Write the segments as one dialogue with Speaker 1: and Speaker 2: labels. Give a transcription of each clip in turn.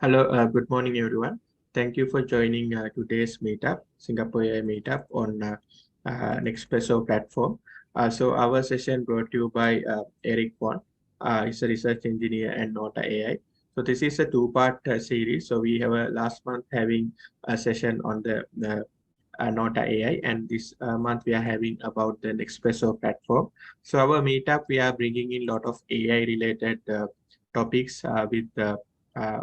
Speaker 1: Hello, good morning, everyone. Thank you for joining today's meetup, Singapore AI meetup on NetsPresso platform. So our session brought to you by Eric Won. He's a research engineer and Nota AI. So this is a two-part series. So we have a last month having a session on the Nota AI, and this month we are having about the NetsPresso platform. So our meetup, we are bringing in a lot of AI related topics with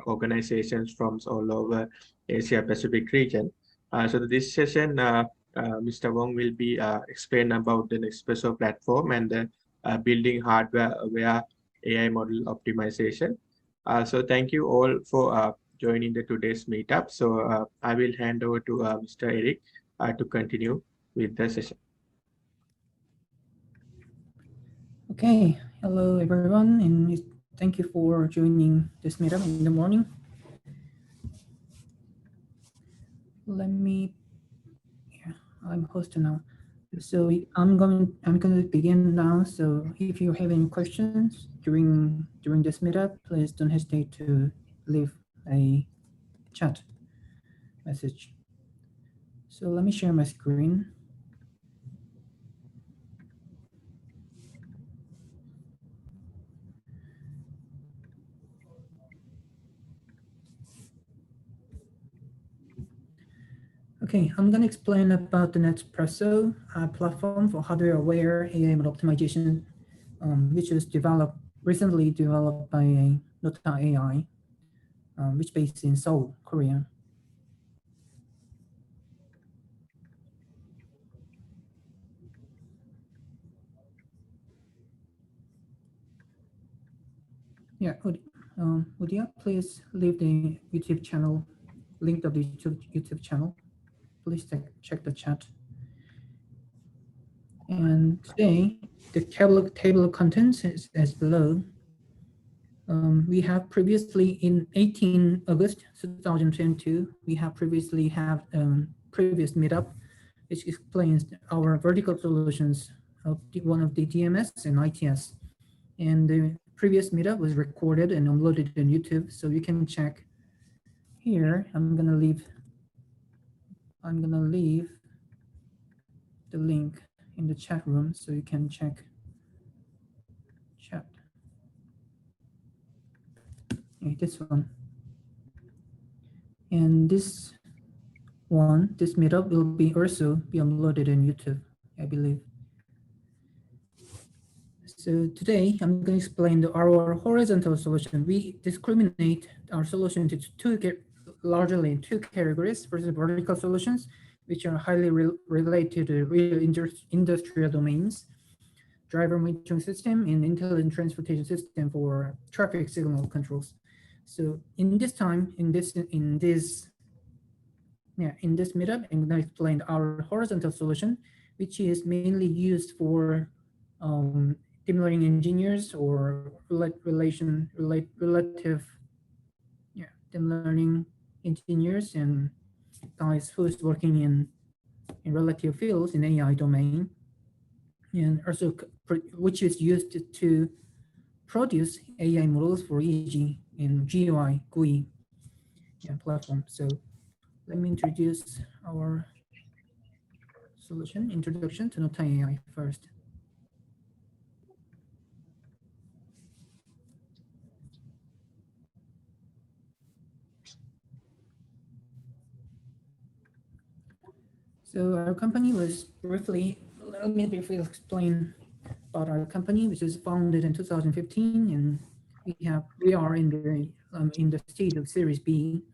Speaker 1: organizations from all over Asia Pacific region. So this session, Mr. Wong will be explain about the Nespresso platform and the building hardware aware AI model optimization. So thank you all for joining the today's meetup. So I will hand over to Mr. Eric to continue with the session.
Speaker 2: Okay, hello everyone, and thank you for joining this meetup in the morning. I'm host now. So I'm going to begin now. So if you have any questions during this meetup, please don't hesitate to leave a chat message. So let me share my screen. Okay, I'm going to explain about the NetsPresso platform for hardware-aware AI model optimization, which was recently developed by Nota AI, which is based in Seoul, Korea. Yeah, would you please leave the YouTube channel, link of the YouTube channel? Please check the chat. And today, the table of contents is as below. We have previously in 18 August 2022, we have previously have previous meetup, which explains our vertical solutions of one of the DMS and ITS. And the previous meetup was recorded and uploaded on YouTube, so you can check here. I'm gonna leave the link in the chat room so you can check chat. Okay, this one. And this meetup will also be uploaded on YouTube, I believe. So today I'm going to explain our horizontal solution. We discriminate our solution to largely in two categories. First, vertical solutions, which are highly related to real industrial domains, driver monitoring system, and intelligent transportation system for traffic signal controls. So in this meetup, I'm going to explain our horizontal solution, which is mainly used for deep learning engineers or relative deep learning engineers and guys who's working in relative fields in AI domain, and also which is used to produce AI models for EEG and GUI platform. So let me introduce our solution, introduction to Nota AI first. So our company was let me briefly explain about our company, which was founded in 2015, and we are in the stage of Series B,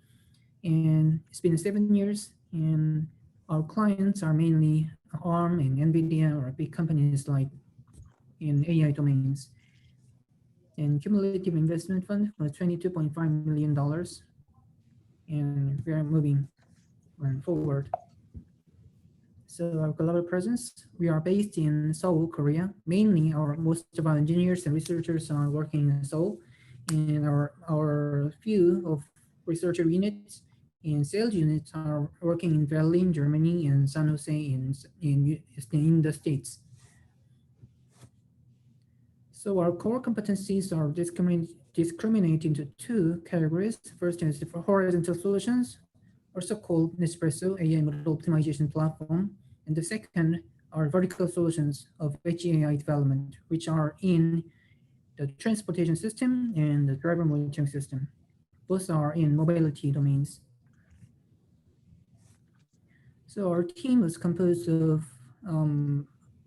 Speaker 2: and it's been 7 years, and our clients are mainly ARM and NVIDIA or big companies like in AI domains. And cumulative investment fund was $22.5 million, and we are moving forward. So our global presence, we are based in Seoul, Korea. Mainly most of our engineers and researchers are working in Seoul, and our few of researcher units and sales units are working in Berlin, Germany, and San Jose in the States. So our core competencies are discriminate into two categories. First is the horizontal solutions, also called NetsPresso AI model optimization platform. And the second are vertical solutions of HAI development, which are in the transportation system and the driver monitoring system. Both are in mobility domains. So our team was composed of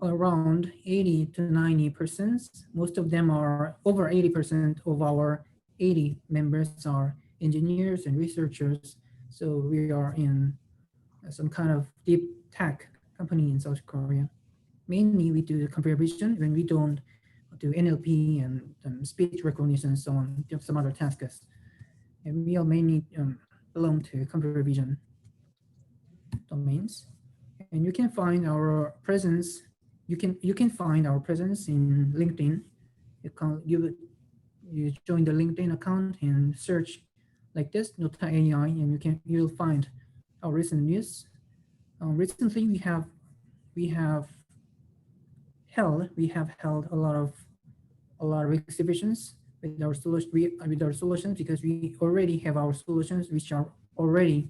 Speaker 2: around 80 to 90%. Most of them are over 80% of our 80 members are engineers and researchers. So we are in some kind of deep tech company in South Korea. Mainly we do computer vision when we don't do NLP and speech recognition and so on, some other tasks. And we are mainly belong to computer vision domains. And you can find our presence. You can find our presence in LinkedIn. You join the LinkedIn account and search like this Nota AI, and you'll find our recent news. Recently, we have held a lot of exhibitions with our solutions because we already have our solutions which are already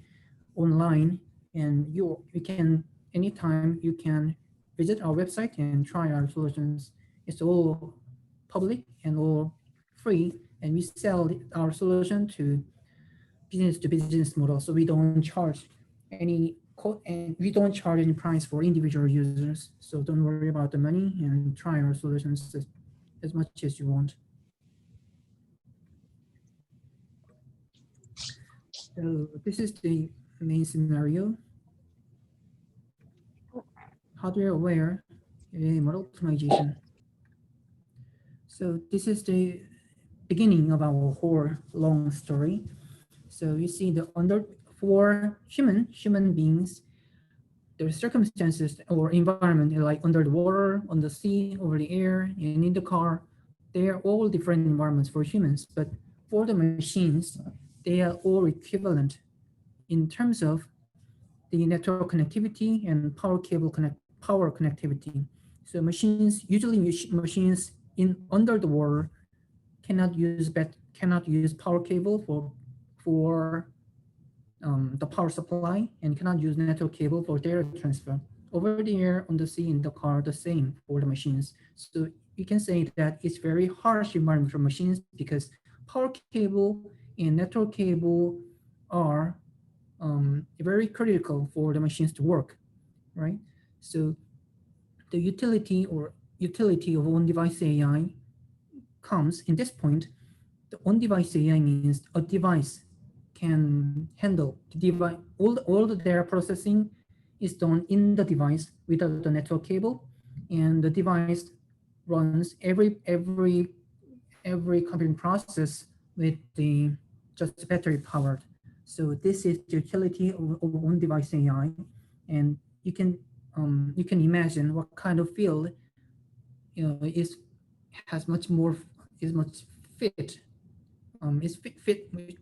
Speaker 2: online, and you can anytime you can visit our website and try our solutions. It's all public and all free, and we sell our solution to business model, so we don't charge any and we don't charge any price for individual users. So don't worry about the money and try our solutions as much as you want. So this is the main scenario. Hardware aware AI model optimization. So this is the beginning of our whole long story. So you see for human beings, the circumstances or environment like under the water, on the sea, over the air, and in the car, they are all different environments for humans. But for the machines, they are all equivalent in terms of the network connectivity and power connectivity. So machines in under the water cannot use power cable for the power supply, and cannot use network cable for data transfer. Over the air, on the sea, in the car, the same for the machines. So you can say that it's very harsh environment for machines because power cable and network cable are very critical for the machines to work, right? So the utility of on-device AI comes in this point. The on-device AI means a device can handle the device. All the data processing is done in the device without the network cable, and the device runs every computing process with the just battery powered. So this is the utility of on-device AI, and you can imagine what kind of field has much more is much fit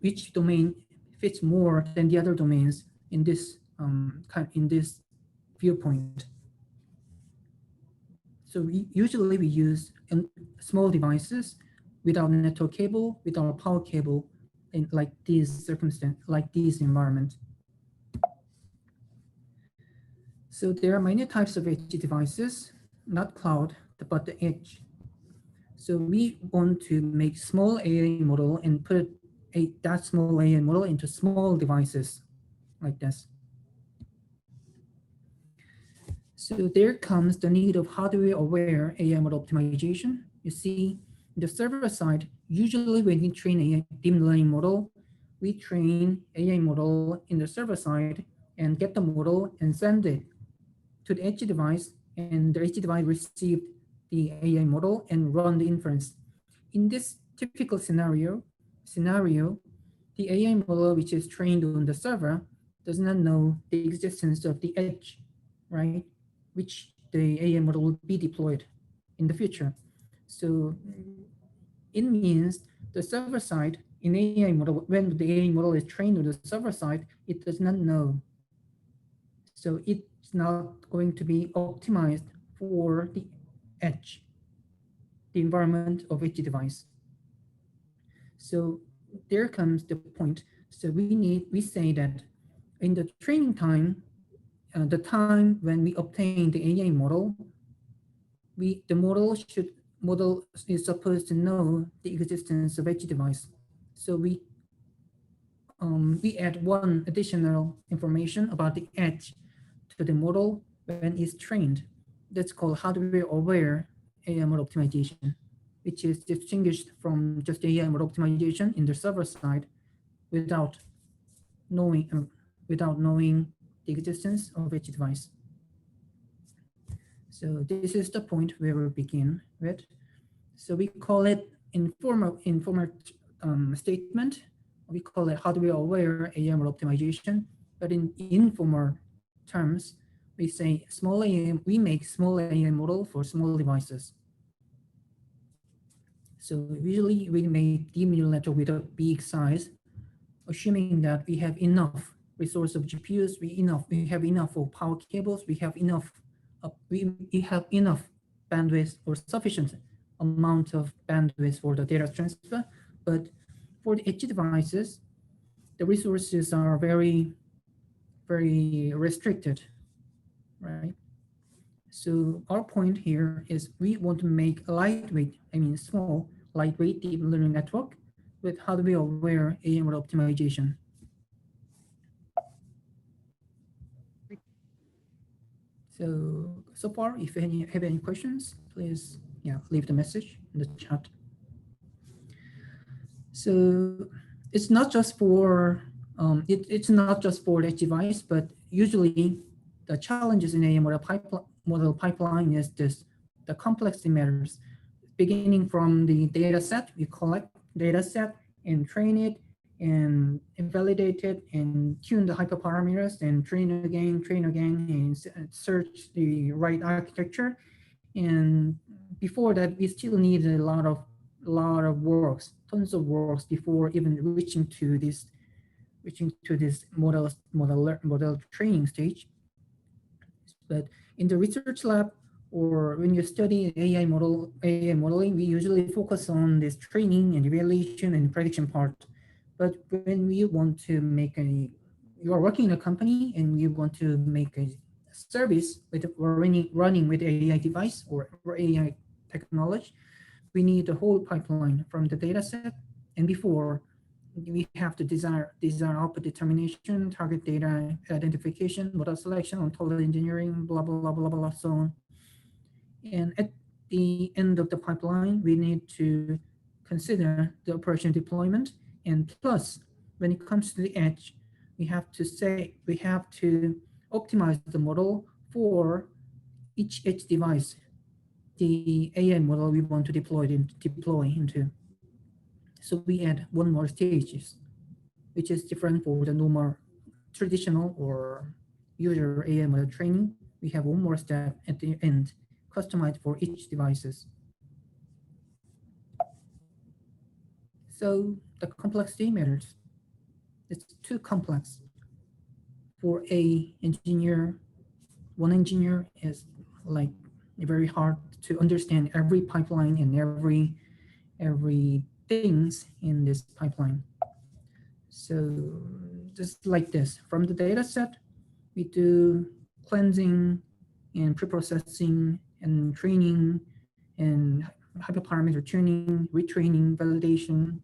Speaker 2: which domain fits more than the other domains in this viewpoint. So usually we use small devices without network cable, without power cable, in like this environment. So there are many types of edge devices, not cloud, but the edge. So we want to make small AI model and put that small AI model into small devices like this. So there comes the need of hardware-aware AI model optimization. You see, the server side, usually when we train a deep learning model, we train AI model in the server side and get the model and send it to the edge device, and the edge device received the AI model and run the inference. In this typical scenario, the AI model which is trained on the server does not know the existence of the edge, right? Which the AI model will be deployed in the future. So it means the server side in AI model, when the AI model is trained on the server side, it does not know. So it's not going to be optimized for the edge, the environment of edge device. So there comes the point. So we say that in the training time, the time when we obtain the AI model, the model is supposed to know the existence of each device. So we add one additional information about the edge to the model when it's trained. That's called hardware-aware AI model optimization, which is distinguished from just AI model optimization in the server side without knowing um, without knowing the existence of each device. So this is the point where we begin with. So we call it informal statement. We call it hardware-aware AI model optimization. But in informal terms, we say small AI. We make small AI model for small devices. So usually we make deep neural network with a big size, assuming that we have enough resource of GPUs, we have enough of power cables, we have enough bandwidth or sufficient amount of bandwidth for the data transfer. But for the edge devices, the resources are very restricted, right? So our point here is we want to make a lightweight, I mean small, lightweight deep learning network with hardware-aware AI model optimization. So far, if you have any questions, please leave the message in the chat. So it's not just for it's not just for the device, but usually the challenges in a model pipeline is this: the complexity matters. Beginning from the data set, we collect data set and train it and validate it and tune the hyperparameters and train again, and search the right architecture. And before that, we still need a lot of works, tons of works before even reaching to this model training stage. But in the research lab or when you study AI modeling, we usually focus on this training and evaluation and prediction part. But when we want to you are working in a company and you want to make a service with running with AI device or AI technology, we need the whole pipeline from the data set. And before, we have to design output determination, target data identification, model selection, ontology engineering, blah, blah, blah, blah, blah, so on. And at the end of the pipeline, we need to consider the operation deployment. And plus, when it comes to the edge, we have to optimize the model for each edge device, the AI model we want to deploy into. So we add one more stages, which is different for the normal traditional or user AI model training. We have one more step at the end, customized for each devices. So the complexity matters. It's too complex for one engineer is like very hard to understand every pipeline and every things in this pipeline. So just like this, from the data set, we do cleansing and preprocessing and training and hyperparameter tuning, retraining, validation,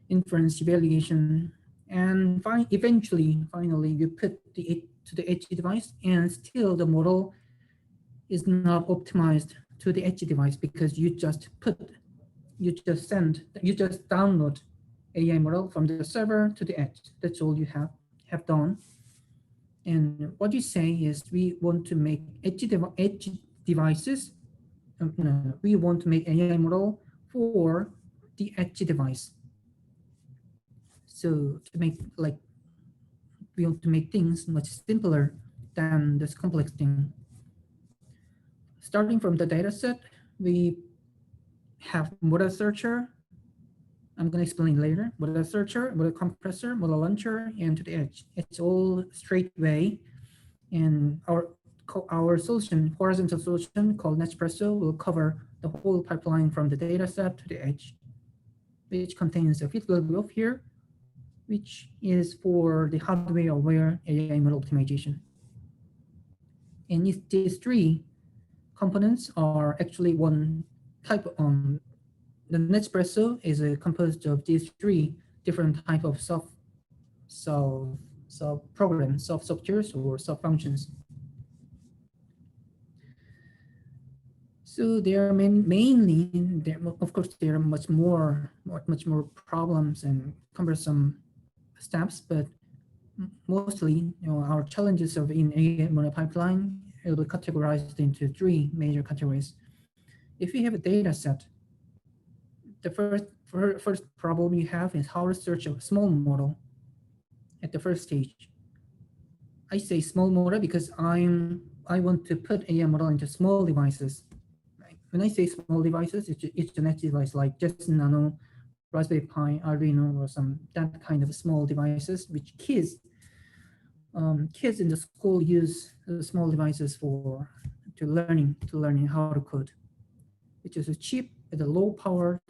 Speaker 2: inference, evaluation, and finally, you put to the edge device, and still the model is not optimized to the edge device because you just download AI model from the server to the edge. That's all you have done. And what you say is we want to make edge devices. No, we want to make AI model for the edge device. So to make we want to make things much simpler than this complex thing. Starting from the data set, we have model searcher. I'm going to explain later. Model searcher, model compressor, model launcher, and to the edge. It's all straight way. And our solution, horizontal solution called NetsPresso, will cover the whole pipeline from the data set to the edge. which contains a physical graph here, which is for the hardware-aware AI model optimization. And these three components are actually one type. The NetsPresso is composed of these three different type of soft programs, soft softwares, or soft functions. So they are mainly, of course, there are much more problems and cumbersome steps, but mostly, our challenges of in AI model pipeline will be categorized into three major categories. If you have a data set, the first problem you have is how to search a small model at the first stage. I say small model because I want to put AI model into small devices. Right? When I say small devices, it's a net device like just Nano, Raspberry Pi, Arduino, or some that kind of small devices which kids in the school use small devices for to learning how to code, which is a cheap at a low power,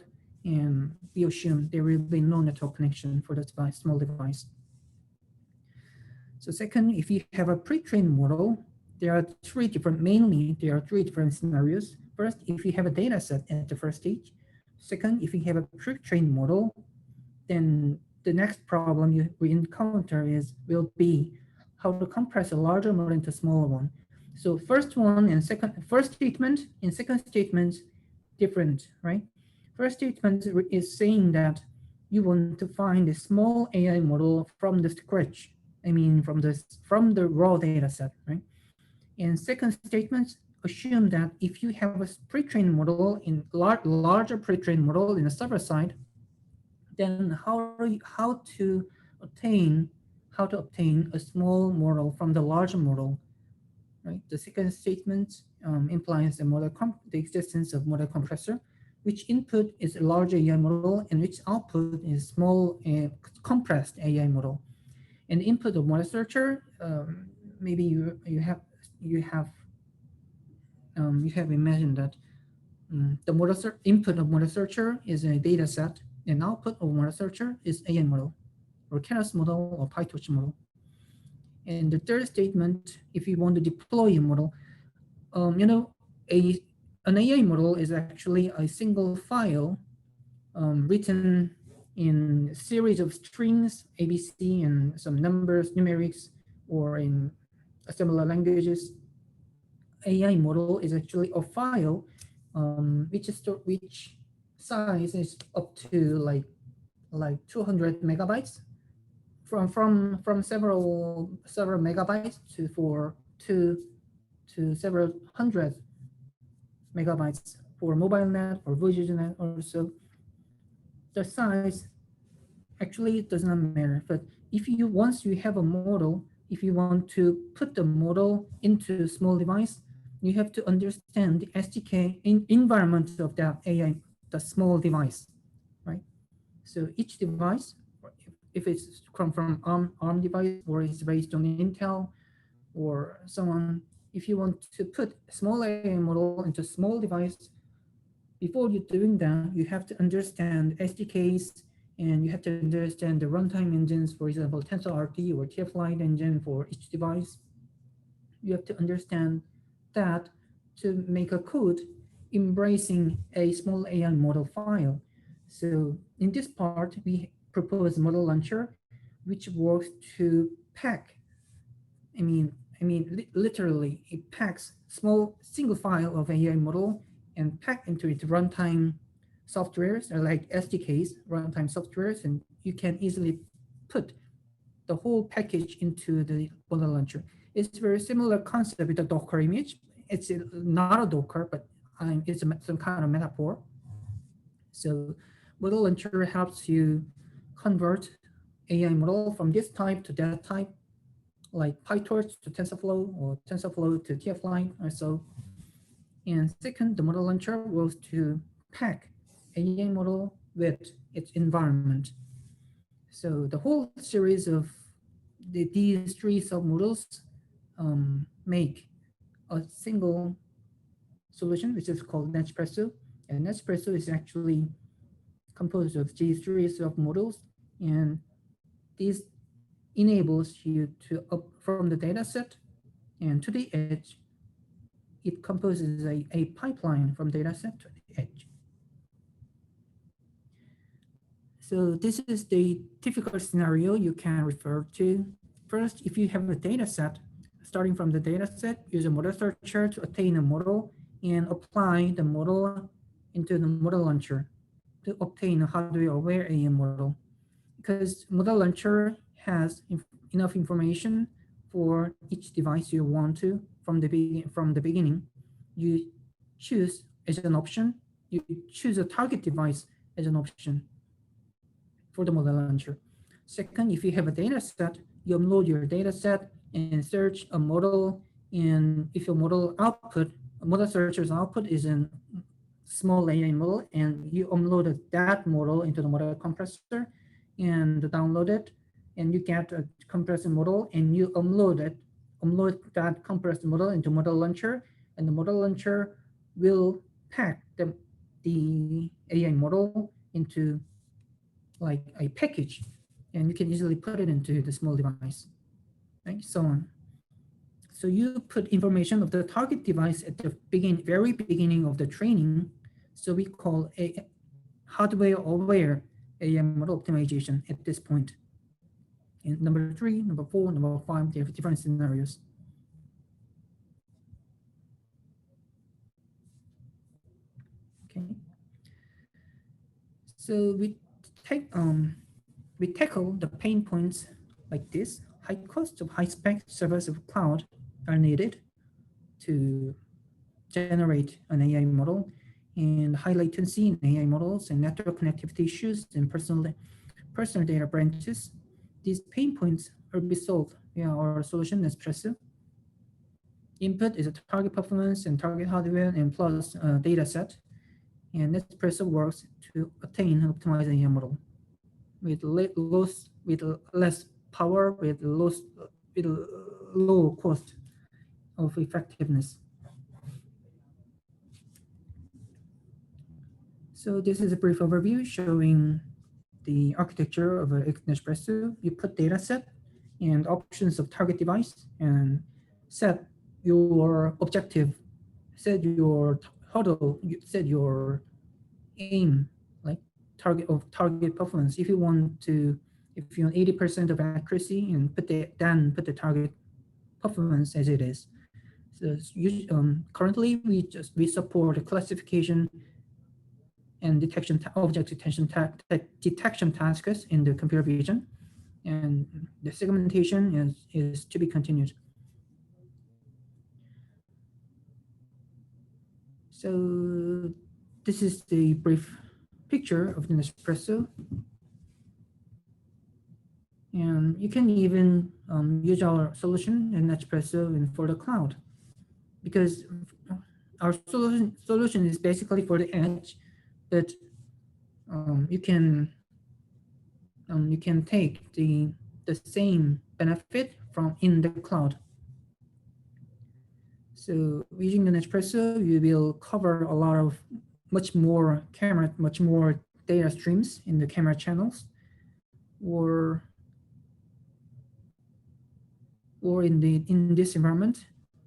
Speaker 2: and we assume there will be no network connection for the device, small device. So second, if you have a pre-trained model, there are three different scenarios. First, if you have a data set at the first stage. Second, if you have a pre-trained model, then the next problem we encounter will be how to compress a larger model into a smaller one. So first statement and second statement different, right? First statement is saying that you want to find a small AI model from the scratch. I mean, from the raw data set, right? And second statement assume that if you have a pre-trained model in larger pre-trained model in the server side, then how to obtain a small model from the larger model, right? The second statement implies the existence of model compressor, which input is a large AI model and which output is small compressed AI model. And the input of model searcher, maybe you have you have imagined that the input of model searcher is a data set, and output of model searcher is AI model, or Keras model, or PyTorch model. And the third statement, if you want to deploy a model, you know, an AI model is actually a single file written in a series of strings, ABC, and some numbers, numerics, or in similar languages. AI model is actually a file which size is up to like 200 megabytes, from several megabytes to several hundred megabytes for mobile net or voice net or so. The size actually does not matter, but once you have a model, if you want to put the model into a small device, you have to understand the SDK environment of that AI, the small device, right? So each device, if it's come from ARM device or is based on Intel or so on, if you want to put a small AI model into a small device, before you're doing that, you have to understand SDKs, and you have to understand the runtime engines, for example, TensorRT or TF-Lite engine for each device. You have to understand that to make a code embracing a small AI model file. So in this part, we propose model launcher, which works to pack. Literally, it packs small single file of AI model and pack into its runtime softwares, or like SDKs, runtime softwares, and you can easily put the whole package into the model launcher. It's very similar concept with the Docker image. It's not a Docker, but it's some kind of metaphor. So model launcher helps you convert AI model from this type to that type, like PyTorch to TensorFlow or TensorFlow to TF-Lite or so. And second, the model launcher was to pack AI model with its environment. So the whole series of these three submodels make a single solution, which is called NetsPresso. And NetsPresso is actually composed of G3 submodels, and this enables you to up from the data set and to the edge. It composes a pipeline from data set to the edge. So this is the typical scenario you can refer to. First, if you have a data set, starting from the data set, use a model searcher to attain a model and apply the model into the model launcher to obtain a hardware-aware AM model. Because model launcher has enough information for each device you want to from the beginning, you choose as an option, you choose a target device as an option for the model launcher. Second, if you have a data set, you upload your data set and search a model. And if your model output, model searcher's output is a small AI model, and you upload that model into the model compressor and download it, and you get a compressed model, and you upload that compressed model into model launcher, and the model launcher will pack the AI model into like a package, and you can easily put it into the small device, right? So on. So you put information of the target device at the very beginning of the training. So we call a hardware-aware AM model optimization at this point. And number 3, number 4, number 5, they have different scenarios. Okay. So we tackle the pain points like this. High cost of high-spec servers of cloud are needed to generate an AI model, and high latency in AI models and network connectivity issues and personal data branches. These pain points are be solved via our solution NetsPresso. Input is a target performance and target hardware and plus data set. And NetsPresso works to attain an optimized AI model with less power, with low cost of effectiveness. So this is a brief overview showing the architecture of NetsPresso. You put data set and options of target device and set your objective, set your hurdle, set your aim, like target performance. If you want 80% of accuracy, and put the target performance as it is. So currently we support a classification and object detection tasks in the computer vision, and the segmentation is to be continued. So this is the brief picture of the NetsPresso, and you can even use our solution in NetsPresso and for the cloud, because our solution is basically for the edge, but you can take the same benefit from in the cloud. So using the NetsPresso, you will cover a lot of much more data streams in the camera channels, or in this environment,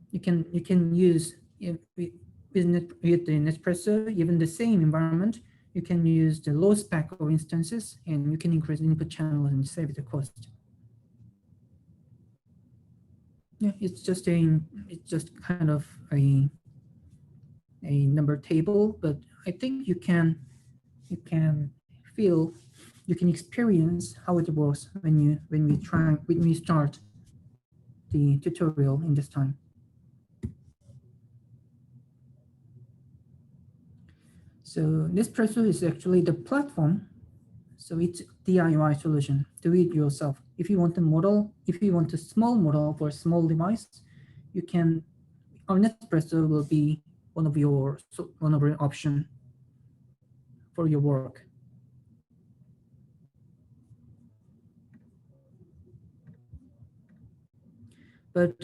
Speaker 2: you can use with the NetsPresso, even the same environment, you can use the low spec of instances, and you can increase input channels and save the cost. Yeah, it's just kind of a number table, but I think you can feel, you can experience how it works when we start the tutorial in this time. So NetsPresso is actually the platform. So it's DIY solution, do it yourself. If you want a small model for a small device, our NetsPresso will be one of your option for your work. But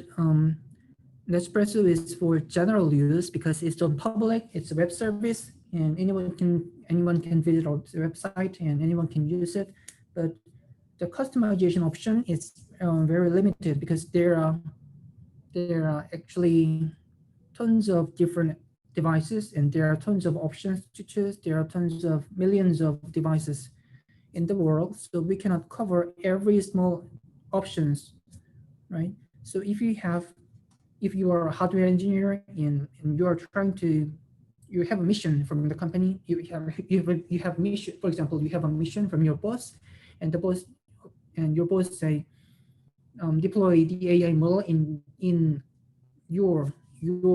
Speaker 2: NetsPresso is for general use because it's on public, it's a web service, and anyone can visit our website and anyone can use it. But the customization option is very limited because there are actually tons of different devices and there are tons of options to choose. There are tons of millions of devices in the world, so we cannot cover every small options, right? So if you are a hardware engineer and you are trying to, you have a mission from the company, you have mission, for example, you have a mission from your boss, and the boss and your boss say, deploy the AI model in your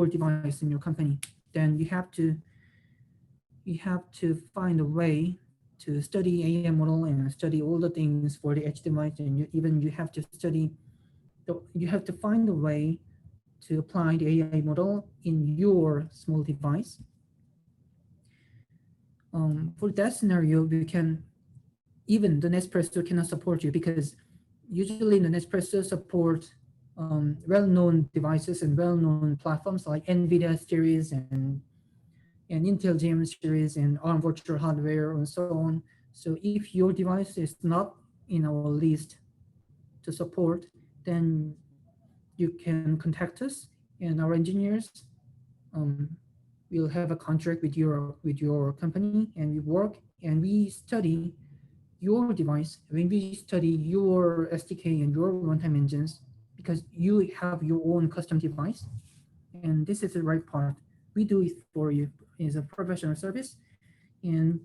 Speaker 2: device in your company, then you have to find a way to study AI model and study all the things for the edge device, and you have to study, you have to find a way to apply the AI model in your small device. For that scenario, we can, even the NetsPresso cannot support you because usually the NetsPresso support well-known devices and well-known platforms like NVIDIA series and Intel GM series and ARM virtual hardware and so on. So if your device is not in our list to support, then you can contact us and our engineers um, will have a contract with your company, and we work and we study your device, when we study your SDK and your runtime engines, because you have your own custom device. And this is the right part. We do it for you as a professional service. And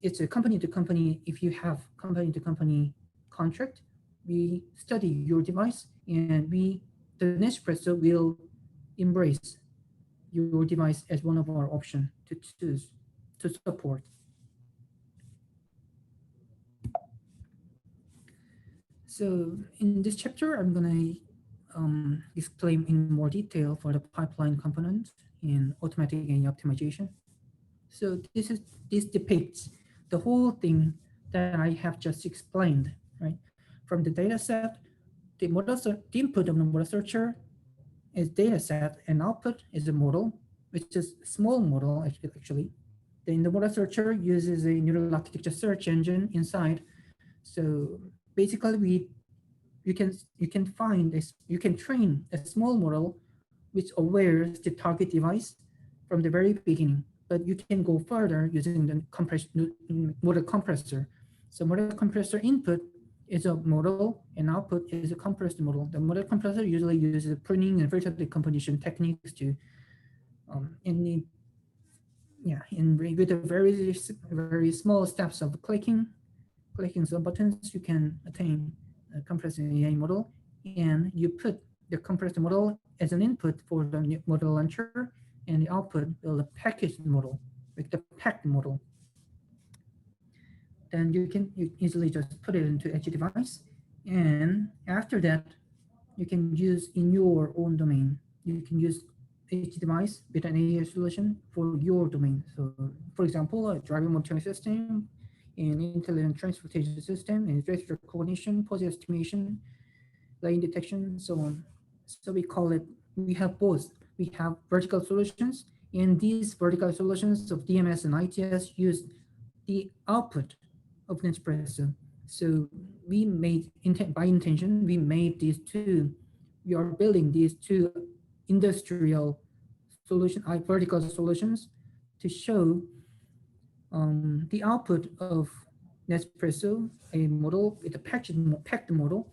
Speaker 2: it's a company to company. If you have company to company contract, we study your device and the Nespresso will embrace your device as one of our options to choose to support. So in this chapter, I'm gonna explain in more detail for the pipeline component in automatic AI optimization. So this depicts the whole thing that I have just explained, right? From the data set, the input of the model searcher is data set, and output is a model, which is a small model actually. Then the model searcher uses a neural architecture search engine inside. So basically, you can train a small model which awares the target device from the very beginning. But you can go further using the model compressor. So model compressor input is a model and output is a compressed model. The model compressor usually uses pruning and filter decomposition techniques to in with a very small steps of clicking some buttons, you can attain a compressed AI model, and you put the compressed model as an input for the model launcher, and the output will the packaged model, like the packed model. Then you easily just put it into edge device, and after that, you can use in your own domain. You can use edge device with an AI solution for your domain. So, for example, a driver monitoring system, an intelligent transportation system, and gesture recognition, pose estimation, lane detection, so on. So we call it, we have both. We have vertical solutions, and these vertical solutions of DMS and ITS use the output of Nespresso. So by intention, we made these two, we are building these two industrial vertical solutions to show the output of Nespresso, a model with a packed model,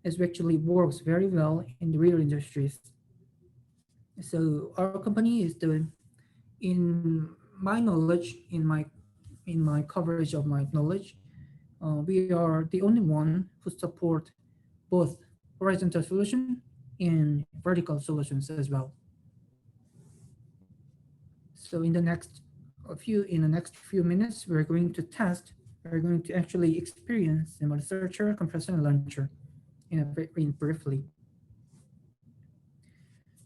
Speaker 2: is actually works very well in the real industries. So our company is the, in my knowledge, in my coverage of my knowledge, we are the only one who support both horizontal solution and vertical solutions as well. So in the next few minutes, we're going to actually experience the searcher, compressor, and launcher in briefly.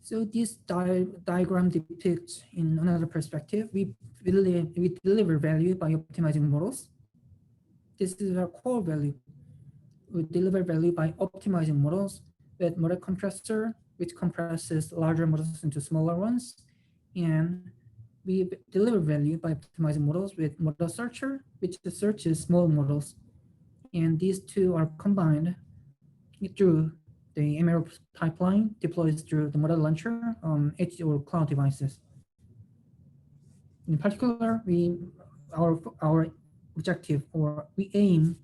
Speaker 2: So this diagram depicts in another perspective, we deliver value by optimizing models. This is our core value. We deliver value by optimizing models with model compressor, which compresses larger models into smaller ones. And we we deliver value by optimizing models with model searcher, which searches small models. And these two are combined through the ML pipeline deploys through the model launcher on edge or cloud devices. In particular, our objective, or we aim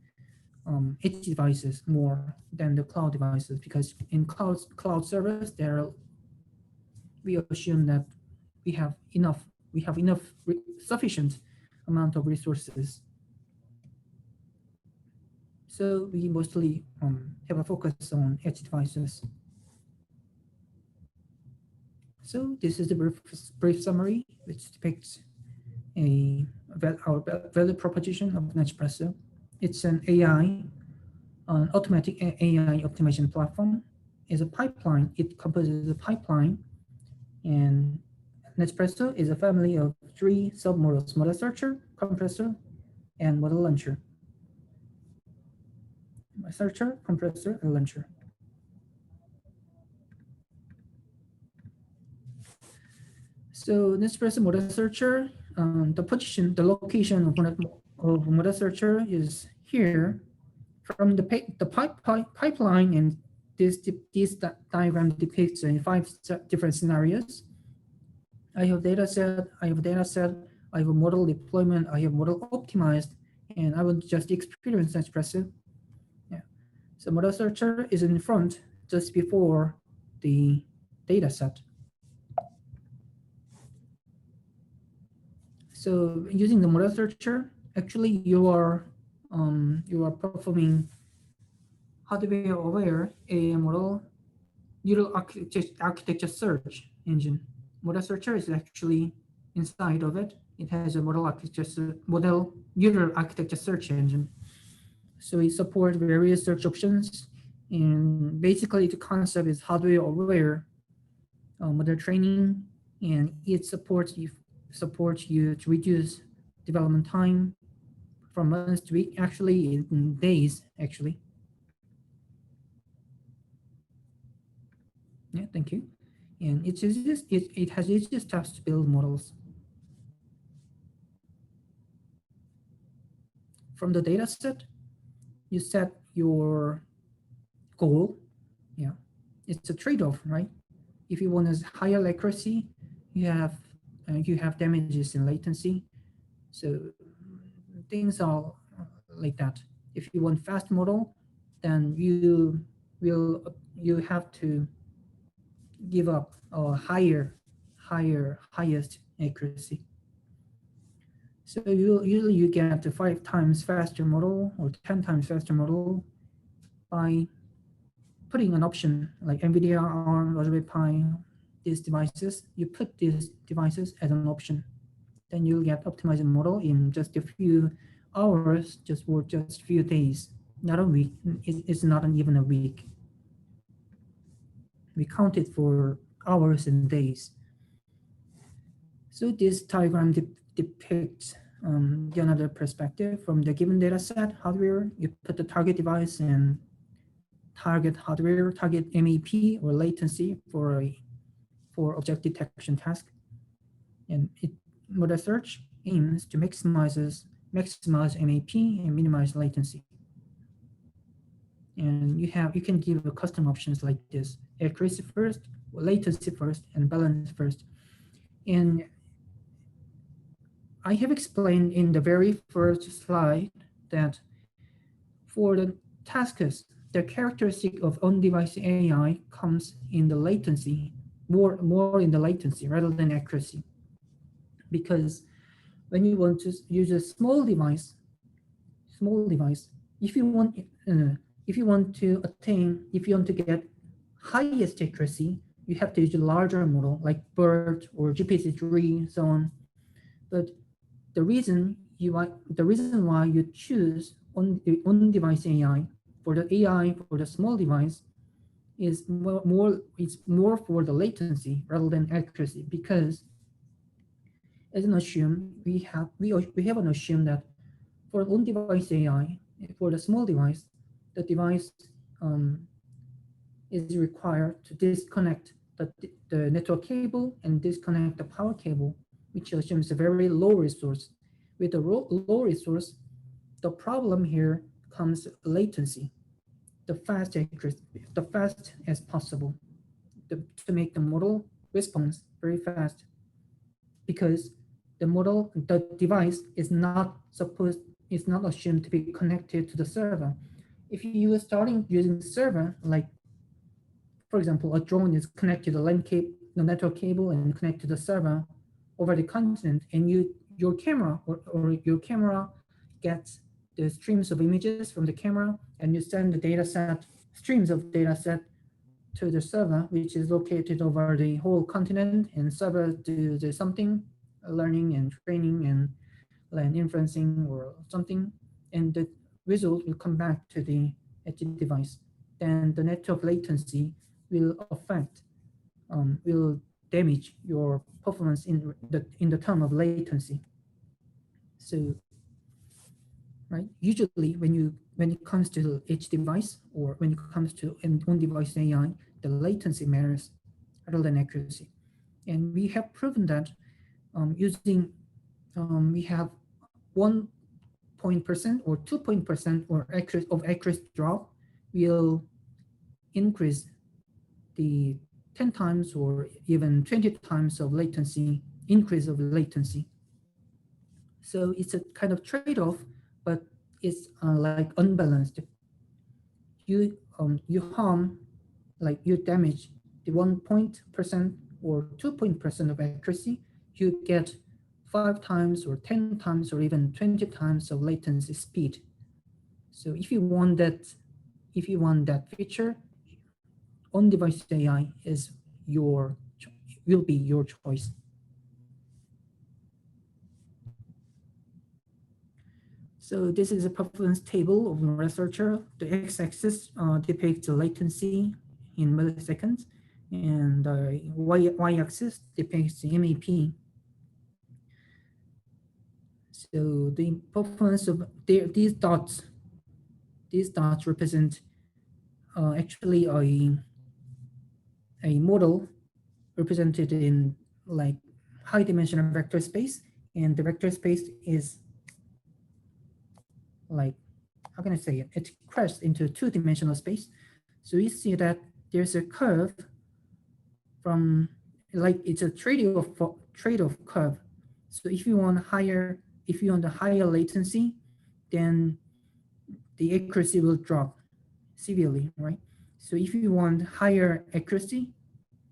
Speaker 2: edge devices more than the cloud devices, because in cloud service we assume that we have enough sufficient amount of resources. So we mostly have a focus on edge devices. So this is the brief summary, which depicts our value proposition of NetsPresso. It's an automatic AI optimization platform. Is a pipeline. It composes a pipeline, and NetsPresso is a family of 3 submodels: model searcher, compressor, and model launcher. Searcher, compressor, and launcher. So NetsPresso model searcher, the location of model searcher is here. From the pipeline, and this diagram depicts 5 different scenarios. I have data set, I have a model deployment, I have model optimized, and I will just experience NetsPresso. Yeah. So model searcher is in front just before the data set. So using the model searcher, actually you are performing hardware-aware AI model neural architecture search engine. Model searcher is actually inside of it. It has a model neural architecture search engine. So it supports various search options, and basically the concept is hardware-aware model training, and it supports you to reduce development time from months to week, actually in days, actually. Yeah, thank you. And it has easiest steps to build models. From the data set, you set your goal. Yeah, it's a trade-off, right? If you want a higher accuracy, you have damages in latency. So things are like that. If you want fast model, then you have to give up a highest accuracy. So usually you get the 5 times faster model or 10 times faster model by putting an option like NVIDIA, ARM, Raspberry Pi, these devices. You put these devices as an option, then you'll get optimized model in just a few hours, just a few days, not a week. It's not even a week. We count it for hours and days. So this diagram depicts another perspective. From the given data set hardware, you put the target device and target hardware, target MAP or latency for object detection task. And model search aims to maximize MAP and minimize latency. And you can give custom options like this: accuracy first, latency first, and balance first. And I have explained in the very first slide that for the tasks, the characteristic of on-device AI comes in the latency, more in the latency rather than accuracy. Because when you want to use a small device, if you want to get highest accuracy, you have to use a larger model like BERT or GPT-3, so on. But the reason why you choose on-device AI for the small device is more for the latency rather than accuracy, because as an assume we have an assume that for on-device AI, for the small device, the device is required to disconnect the network cable and disconnect the power cable which assumes a very low resource. With a low resource, the problem here comes latency, the fast as possible, to make the model response very fast, because the device is not assumed to be connected to the server. If you are starting using server, like for example, a drone is connected to the network cable and connect to the server over the continent, and your camera or your camera gets the streams of images from the camera, and you send the data set streams of data set to the server, which is located over the whole continent, and server do the something, learning and training and inferencing or something, and the result will come back to the edge device. Then the network latency will will damage your performance in the term of latency. So, right, usually when it comes to the edge device or when it comes to an on-device AI, the latency matters rather than accuracy. And we have proven that using we have 1% or 2% or accuracy drop will increase the 10 times or even 20 times of latency, increase of latency. So it's a kind of trade-off, but it's like unbalanced. You harm, like you damage the 1% or 2% of accuracy, you get 5 times or 10 times or even 20 times of latency speed. So if you want that feature, on-device AI will be your choice. So this is a performance table of a researcher. The x-axis depicts the latency in milliseconds, and the y-axis depicts the MAP. So the performance of these dots represent actually a model represented in like high dimensional vector space, and the vector space is like, how can I say it? It crashed into two-dimensional space. So you see that there's a curve from, like, it's a trade-off curve. So if you want a higher latency, then the accuracy will drop severely, right? So if you want higher accuracy,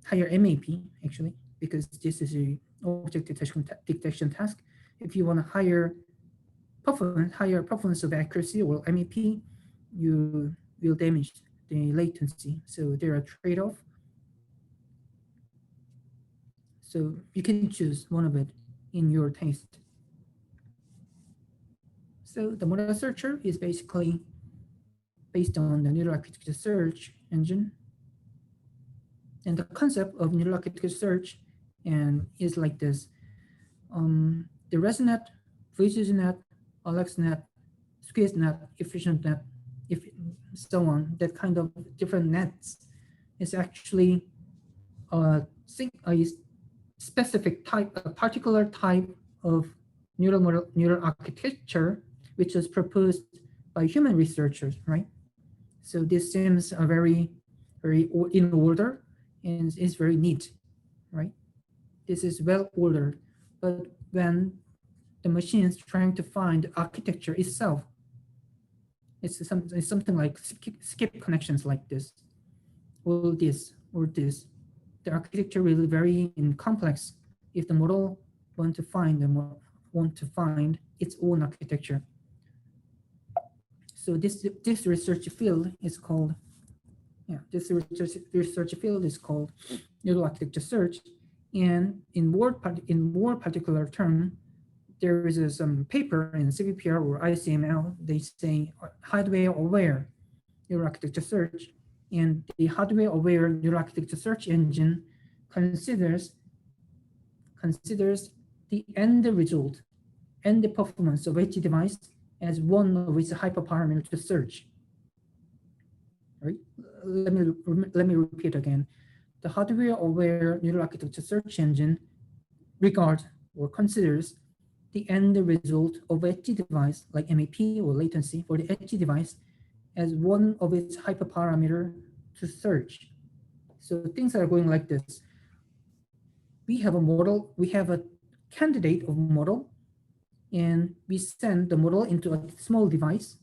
Speaker 2: higher MAP actually, because this is a object detection task. If you want a higher performance of accuracy or MAP, you will damage the latency. So there are trade-off. So you can choose one of it in your taste. So the model searcher is basically based on the neural architecture search engine. And the concept of neural architecture search and is like this. The ResNet, VisualNet, AlexNet, SqueezeNet, EfficientNet, if so on, that kind of different nets is actually a specific type, a particular type of neural architecture, which was proposed by human researchers, right? So this seems a very in order and is very neat, right? This is well ordered, but when the machine is trying to find the architecture itself, it's something like skip connections like this, or this, or this. The architecture will be very complex if the model want to find its own architecture. So this research field is called neural architecture search, and in more particular term, there is some paper in CVPR or ICML. They say hardware aware neural architecture search, and the hardware aware neural architecture search engine considers the end result and the performance of each device as one of its hyperparameter search. Right? Let me repeat again. The hardware-aware neural architecture search engine regards or considers the end result of edge device like MAP or latency for the edge device as one of its hyperparameter to search. So things are going like this. We have a model, we have a candidate of model, and we send the model into a small device,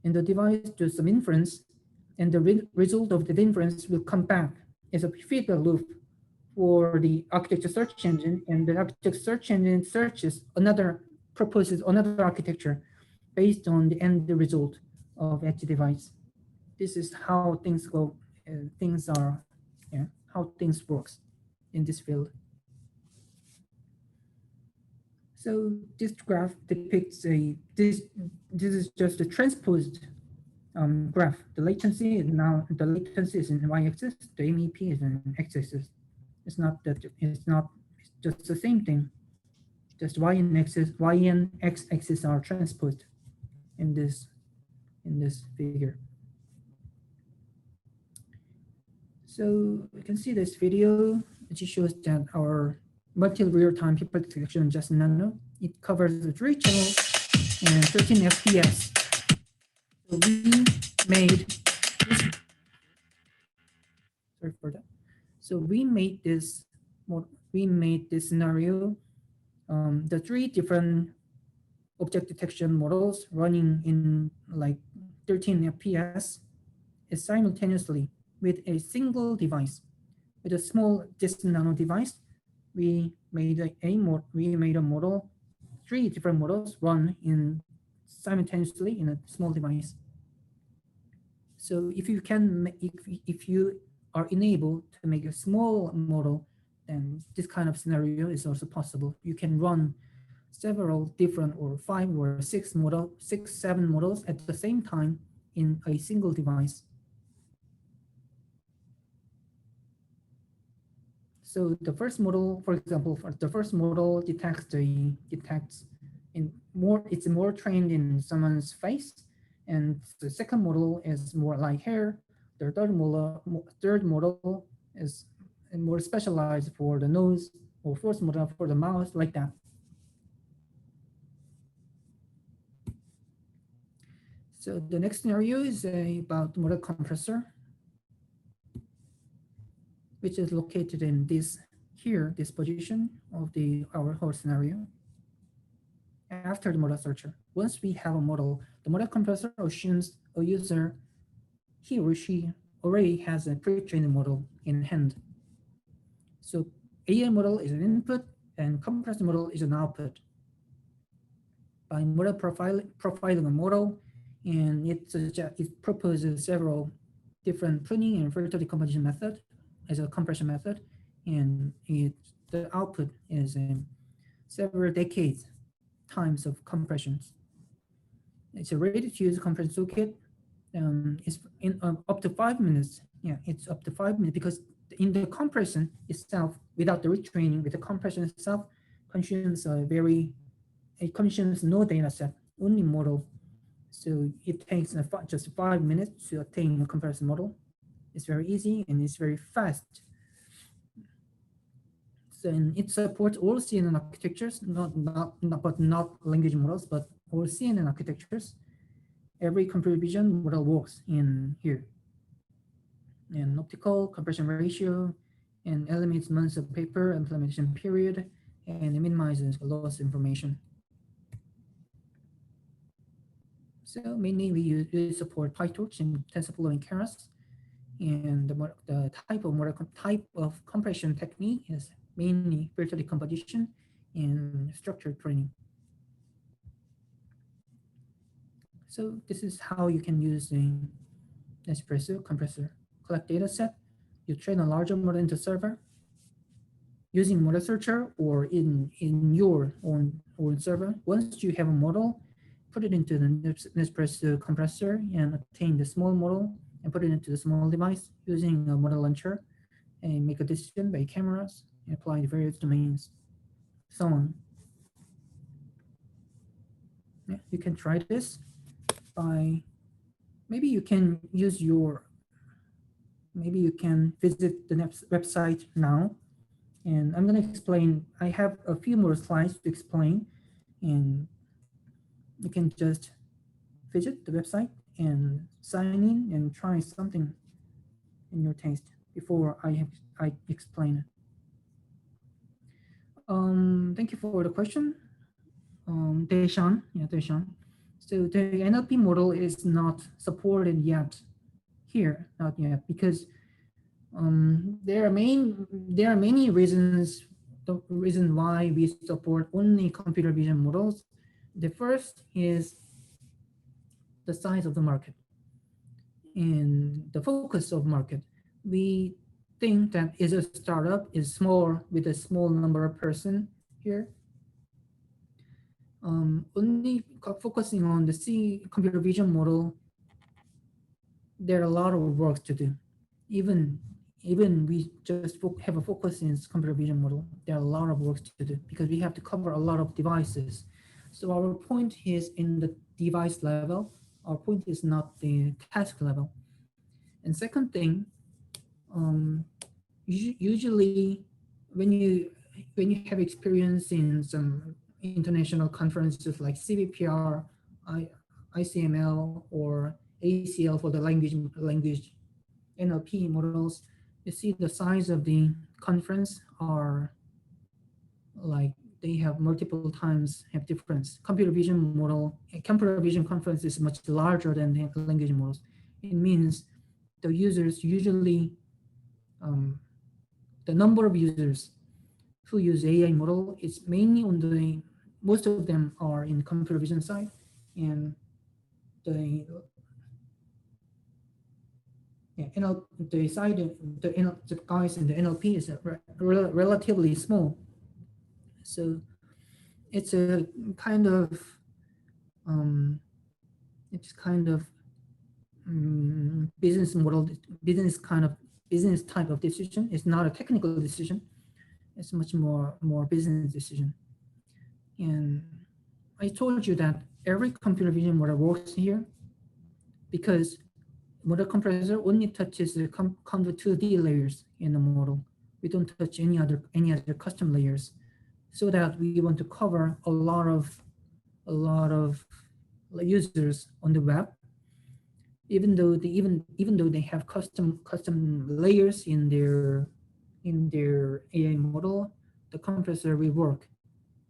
Speaker 2: and the device does some inference, and the result of the inference will come back as a feedback loop for the architecture search engine, and the architecture search engine proposes another architecture based on the end result of edge device. This is how things go, things are, yeah, how things works in this field. So this graph depicts this is just a transposed graph. The latency is in y-axis, the MEP is in x-axis. It's just the same thing. Just y and x-axis are transposed in this figure. So you can see this video, which shows that our multi-real-time people detection just nano. It covers the 3 channels and 13 FPS. So we made this, sorry for that. So we made this scenario, the 3 different object detection models running in like 13 FPS is simultaneously with a single device. With a small distant nano device, we made a model, 3 different models run in simultaneously in a small device. So if you are enabled to make a small model, then this kind of scenario is also possible. You can run several different or 5 or 7 models at the same time in a single device. So the first model, for example, the first model it's more trained in someone's face, and the second model is more like hair. The third model is more specialized for the nose, or fourth model for the mouth, like that. So the next scenario is about model compressor, which is located in this position of our whole scenario. After the model searcher, once we have a model, the model compressor assumes a user, he or she already has a pre-trained model in hand. So AI model is an input and compressor model is an output. By model profiling a model, and it proposes several different pruning and filter decomposition method as a compression method, and the output is several decades times of compressions. It's a ready-to-use compression toolkit. It's in up to 5 minutes. Yeah, it's up to 5 minutes because in the compression itself, without the retraining, with the compression itself, consumes no data set, only model. So it takes just 5 minutes to obtain a comparison model. It's very easy and it's very fast. So it supports all CNN architectures, not language models, but all CNN architectures. Every computer vision model works in here. And optical compression ratio, and eliminates months of paper implementation period, and it minimizes loss information. So mainly we support PyTorch and TensorFlow and Keras, and the type of compression technique is mainly filter decomposition and structured training. So this is how you can use the NetsPresso compressor. Collect data set, you train a larger model into server using model searcher or in your own server. Once you have a model, put it into the NetsPresso compressor and obtain the small model and put it into the small device using a model launcher, and make a decision by cameras and apply the various domains, so on. Yeah, you can try this by, maybe you can visit the website now And I'm going to explain. I have a few more slides to explain, and you can just visit the website and sign in and try something in your taste before I explain it. Thank you for the question, Deshan. Yeah, Deshan. So the NLP model is not supported yet here, not yet, because there are many reasons. The reason why we support only computer vision models. The first is the size of the market and the focus of market. We think that is a startup is small with a small number of person here. Only focusing on the C computer vision model, there are a lot of work to do. Even even we just have a focus in computer vision model, there are a lot of work to do because we have to cover a lot of devices. So our point is in the device level. Our point is not the task level. And second thing, um, usually when you have experience in some international conferences like CVPR, ICML, or ACL for the language NLP models, you see the size of the conference are like they have multiple times have difference. Computer vision conference is much larger than the language models. It means the users usually um, the number of users who use AI model is mainly on the most of them are in computer vision side, and the yeah, the side the guys in the NLP is relatively small. So it's a kind of um, it's kind of business model, business type of decision. It's not a technical decision. It's much more business decision. And I told you that every computer vision model works here because model compressor only touches the conv 2D layers in the model. We don't touch any other custom layers, so that we want to cover a lot of users on the web. Even though they have custom layers in their AI model, the compressor will work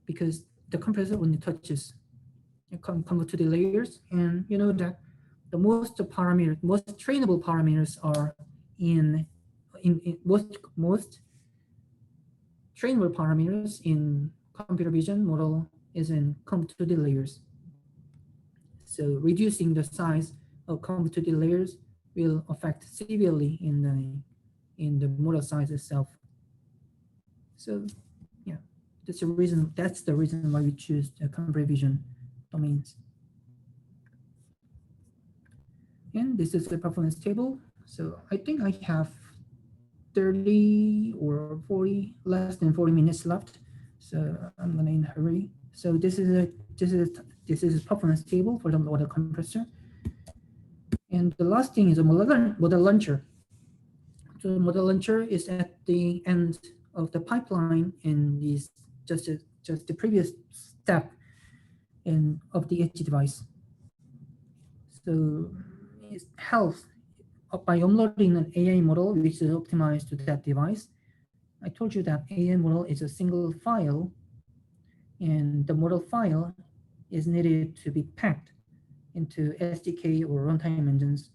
Speaker 2: because the compressor only touches come to the layers, and you know that the most trainable parameters are in most trainable parameters in computer vision model is in come to the layers. So reducing the size of come to the layers will affect severely in the model size itself. So yeah, that's the reason why we choose the computer vision domains. And this is the performance table. So I think I have 30 or 40, less than 40 minutes left. So I'm gonna in a hurry. So this is a performance table for the model compressor. And the last thing is a model launcher. So the model launcher is at the end of the pipeline and is just the previous step of the edge device. So it helps by uploading an AI model which is optimized to that device. I told you that AI model is a single file, and the model file is needed to be packed into SDK or runtime engines.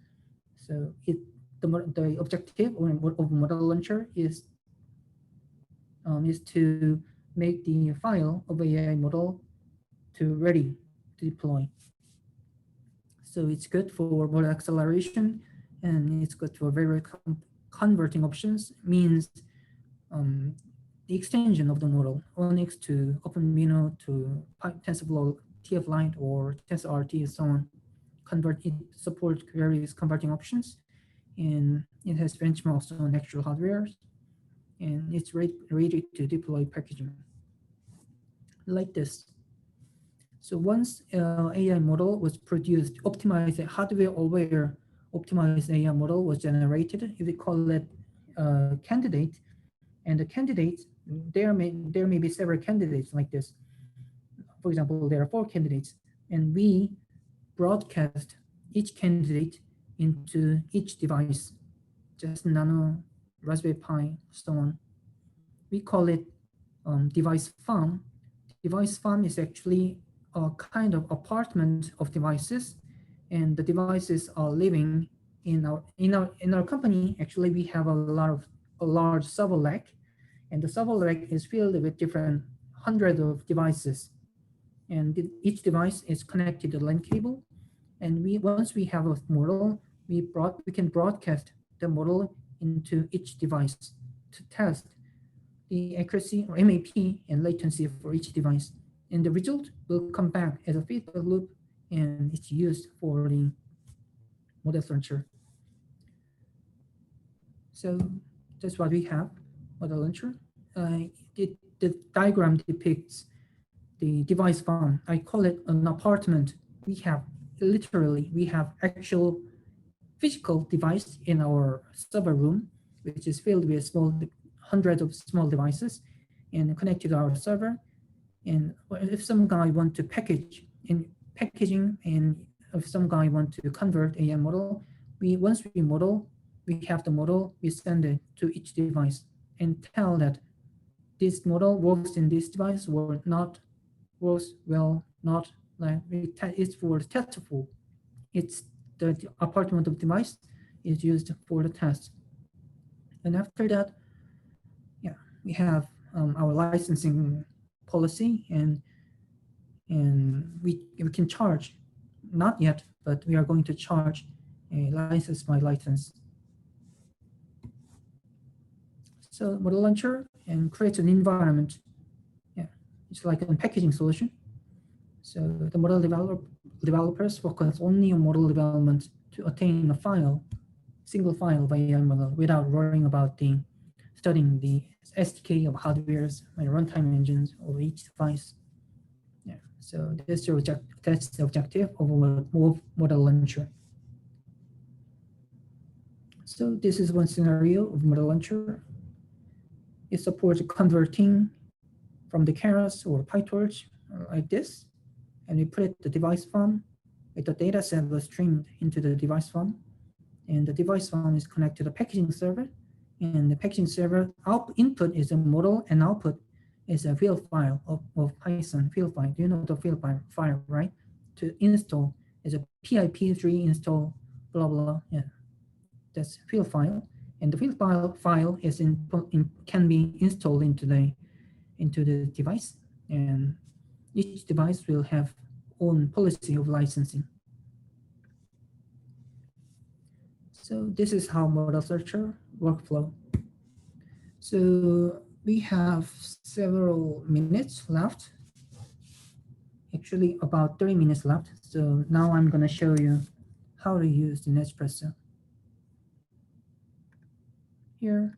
Speaker 2: So the objective of model launcher is to make the file of AI model to ready to deploy. So it's good for model acceleration, and it's good for very converting options. Means the extension of the model, Onyx to OpenMINO to TensorFlow TF-Lite or TensorRT and so on. It supports various converting options, and it has benchmarks on actual hardware, and it's ready to deploy packaging like this. So once AI model was produced, optimized hardware-aware optimized AI model was generated. We call it candidate, and the candidate there may be several candidates like this. For example, there are 4 candidates, and we broadcast each candidate into each device, just Nano, Raspberry Pi, so on. We call it device farm. Device farm is actually a kind of apartment of devices, and the devices are living in our company. Actually, we have a large server rack, and the server rack is filled with different hundreds of devices, and each device is connected to the LAN cable. And once we have a model, we can broadcast the model into each device to test the accuracy or MAP and latency for each device. And the result will come back as a feedback loop, and it's used for the model launcher. So that's what we have, model launcher. The diagram depicts the device farm. I call it an apartment. We have actual physical device in our server room, which is filled with hundreds of small devices and connected to our server. And if some guy want to packaging, and if some guy want to convert AI model, once we have the model, we send it to each device and tell that this model works in this device or not, works well, not like it's for testable. It's the apartment of device is used for the test. And after that, yeah, we have our licensing policy, and we can charge, not yet, but we are going to charge a license by license. So model launcher and creates an environment. Yeah, it's like a packaging solution. So the model developers focus only on model development to attain a single file of AI model without worrying about studying the SDK of hardwares and runtime engines of each device. Yeah, so that's the objective of a model launcher. So this is one scenario of model launcher. It supports converting from the Keras or PyTorch like this, and we put the device farm with the data set was streamed into the device farm, and the device farm is connected to the packaging server, and the packaging server input is a model and output is a field file of Python field file. Do you know the field file, right? To install is a pip3 install blah blah. Yeah, that's field file, and the field file is can be installed into the device, and each device will have own policy of licensing. So this is how model searcher workflow. So we have several minutes left, actually about 30 minutes left. So now I'm going to show you how to use the NetsPresso. Here,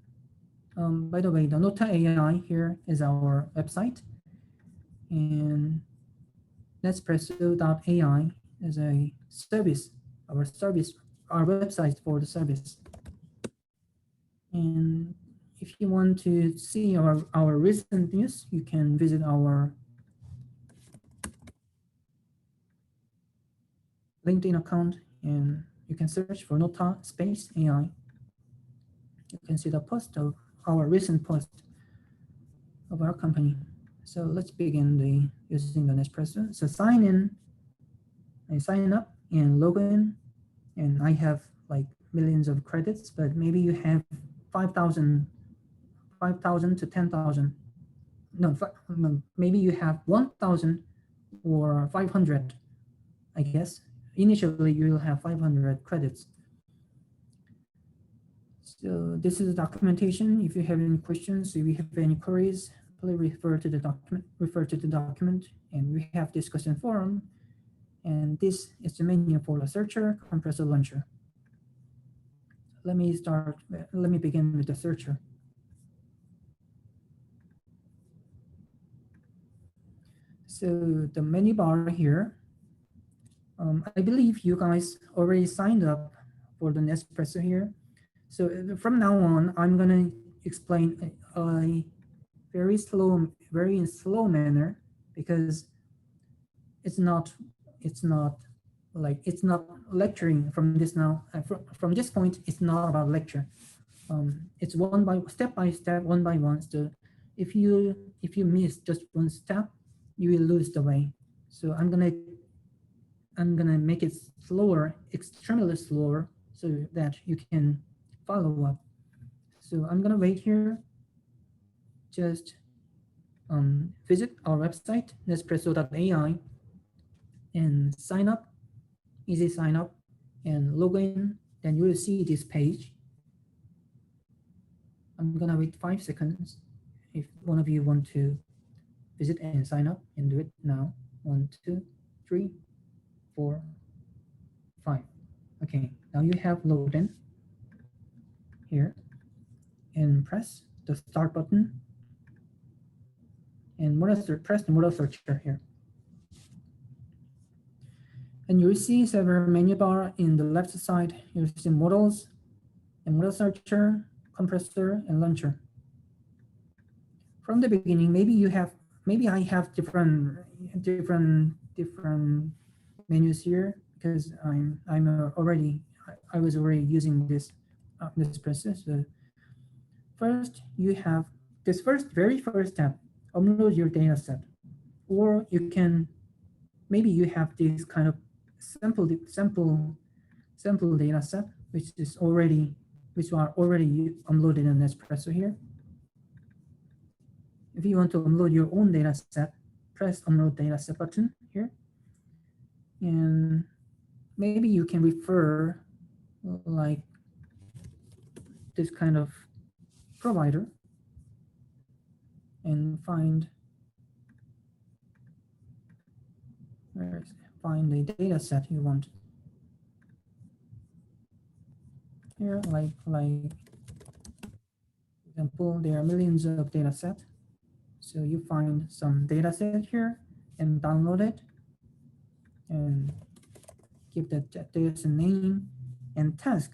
Speaker 2: by the way, the Nota AI here is our website, and NetsPresso.ai is a service, our website for the service. And if you want to see our recent news, you can visit our LinkedIn account, and you can search for Nota space AI. You can see the post of our recent post of our company. So let's begin using the NetsPresso. So I sign up and log in, and I have like millions of credits, but maybe you have 5,000 to 10,000. No, maybe you have 1,000 or 500, I guess. Initially, you will have 500 credits. So this is the documentation. If you have any questions, if you have any queries, please refer to the document, and we have discussion forum. And this is the menu for the searcher, compressor launcher. Let me begin with the searcher. So the menu bar here, I believe you guys already signed up for the NetsPresso here. So from now on, I'm gonna explain very in slow manner, because it's not it's not it's not lecturing from this now. From this point, it's not about lecture. It's step by step, one by one. So if you miss just one step, you will lose the way. So I'm gonna make it slower, extremely slower, so that you can follow up. So I'm gonna wait here. Just visit our website, NetsPresso.ai, and sign up, easy sign up, and log in. Then you will see this page. I'm gonna wait 5 seconds. If one of you want to visit and sign up, and do it now. 1, 2, 3, 4, 5. Okay, now you have logged in here, and press the start button, and press the model searcher here. And you will see several menu bar in the left side. You'll see models, and model searcher, compressor, and launcher. From the beginning, maybe I have different menus here, because I was already using this process. So first, you have this very first step: upload your data set, or you can maybe you have this kind of sample data set, which are already uploaded in NetsPresso here. If you want to upload your own data set, press upload data set button here. And maybe you can refer like this kind of provider and find the data set you want. Here, like for example, there are millions of data sets. So you find some data set here and download it, and give the data set name and task.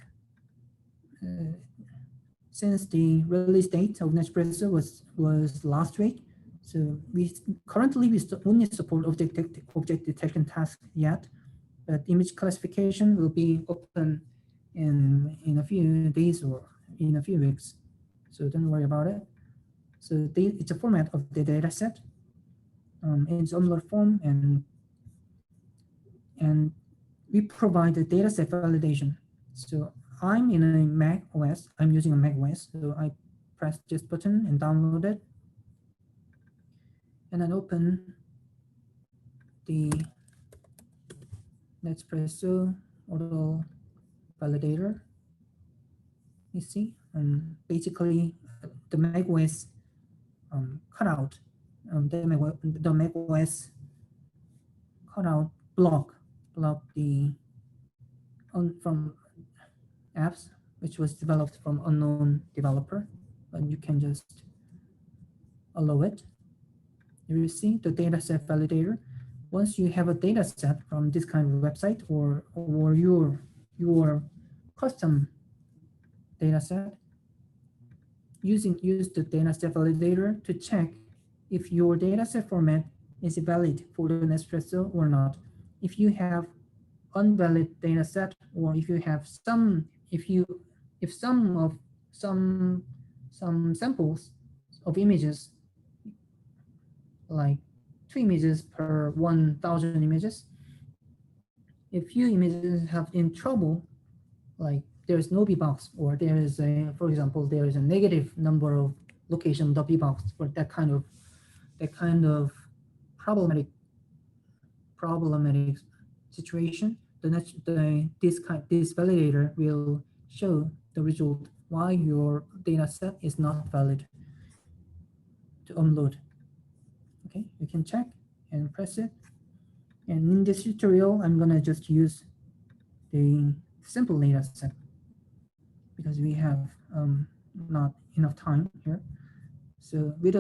Speaker 2: Since the release date of NetsPresso was last week, so we only support object detection task yet, but image classification will be open in a few days or in a few weeks. So don't worry about it. So it's a format of the data set. It's upload form, and we provide the data set validation. So I'm in a Mac OS. I'm using a Mac OS. So I press this button and download it, and then open the NetsPresso auto validator. You see, basically the Mac OS cutout, the Mac OS cutout block the from apps which was developed from unknown developer, but you can just allow it. You will see the data set validator. Once you have a data set from this kind of website or your custom data set, use the data set validator to check if your data set format is valid for the NetsPresso or not. If you have unvalid data set, or if you have some samples of images, like 2 images per 1,000 images, if few images have in trouble, like there's no bbox, or there is for example, there is a negative number of location of the bbox, for that kind of problematic situation, this validator will show the result why your data set is not valid to upload. Okay, you can check and press it. And in this tutorial, I'm gonna just use the simple data set because we have not enough time here. So with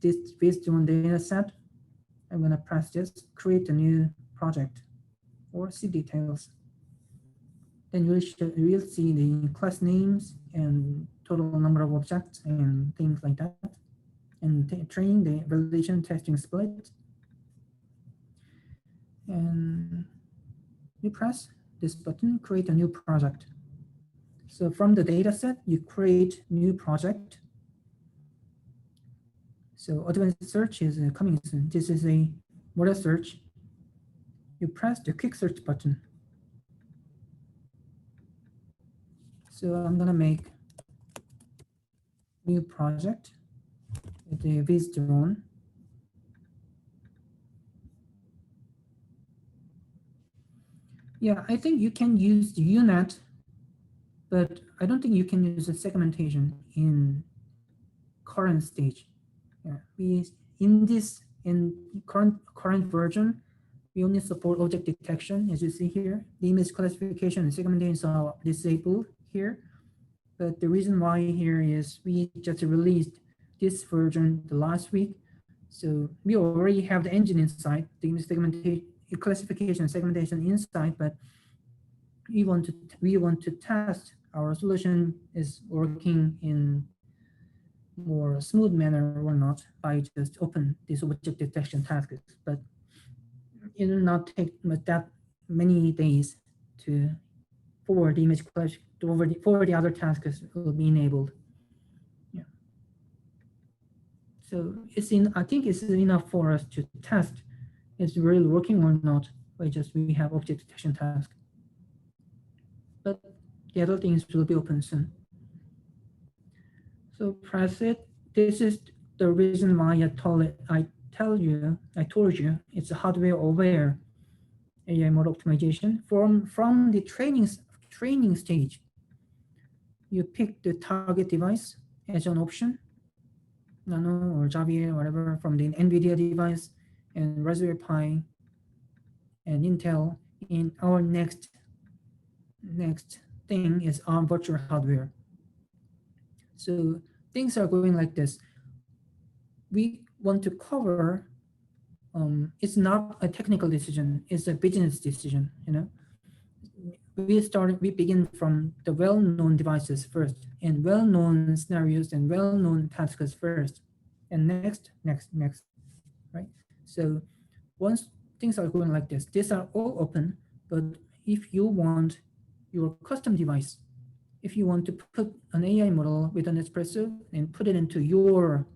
Speaker 2: this based-on data set, I'm gonna press this, create a new project, or see details. Then you'll see the class names and total number of objects and things like that. and train the validation testing split. And you press this button, create a new project. So from the data set, you create new project. So advanced search is coming soon. This is a model search. You press the quick search button. So I'm gonna make new project with the viz drone. Yeah, I think you can use the UNet, but I don't think you can use the segmentation in current stage. Yeah, in current version, we only support object detection, as you see here. The image classification and segmentation are disabled here. But the reason why here is we just released this version the last week. So we already have the engine inside, the image segmentation, classification, segmentation inside, but we want to test our solution is working in more smooth manner or not by just open these object detection tasks. But it will not take that many days to forward the image forward the other tasks will be enabled. Yeah. So I think it's enough for us to test it's really working or not by just we have object detection task. But the other things will be open soon. So press it. This is the reason why I told you it's a hardware aware AI model optimization. From the training stage, you pick the target device as an option, Nano or Javier, whatever, from the NVIDIA device and Raspberry Pi and Intel. In our next thing is ARM virtual hardware. So things are going like this. We want to cover. It's not a technical decision; it's a business decision. We begin from the well-known devices first, and well-known scenarios and well-known tasks first, and next, right? So once things are going like this, these are all open. But if you want your custom device, if you want to put an AI model with an NetsPresso and put it into your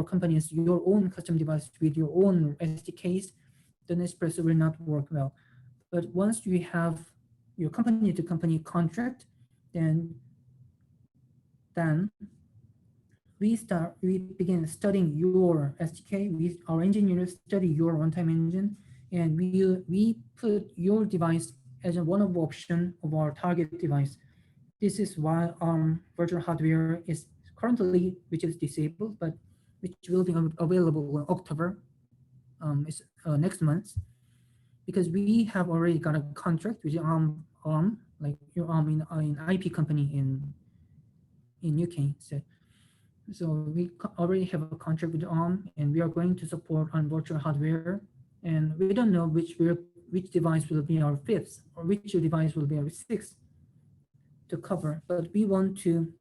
Speaker 2: company's your own custom device with your own SDKs, the NetsPresso will not work well. But once you have your company to company contract, then we begin studying your SDK. Our engineers study your runtime engine, and we put your device as one of the option of our target device. This is why virtual hardware is currently, which is disabled, but which will be available in October, next month, because we have already got a contract with ARM, like your ARM in IP company in UK. So we already have a contract with ARM, and we are going to support on virtual hardware. And we don't know which device will be our fifth or which device will be our sixth to cover. But we want to,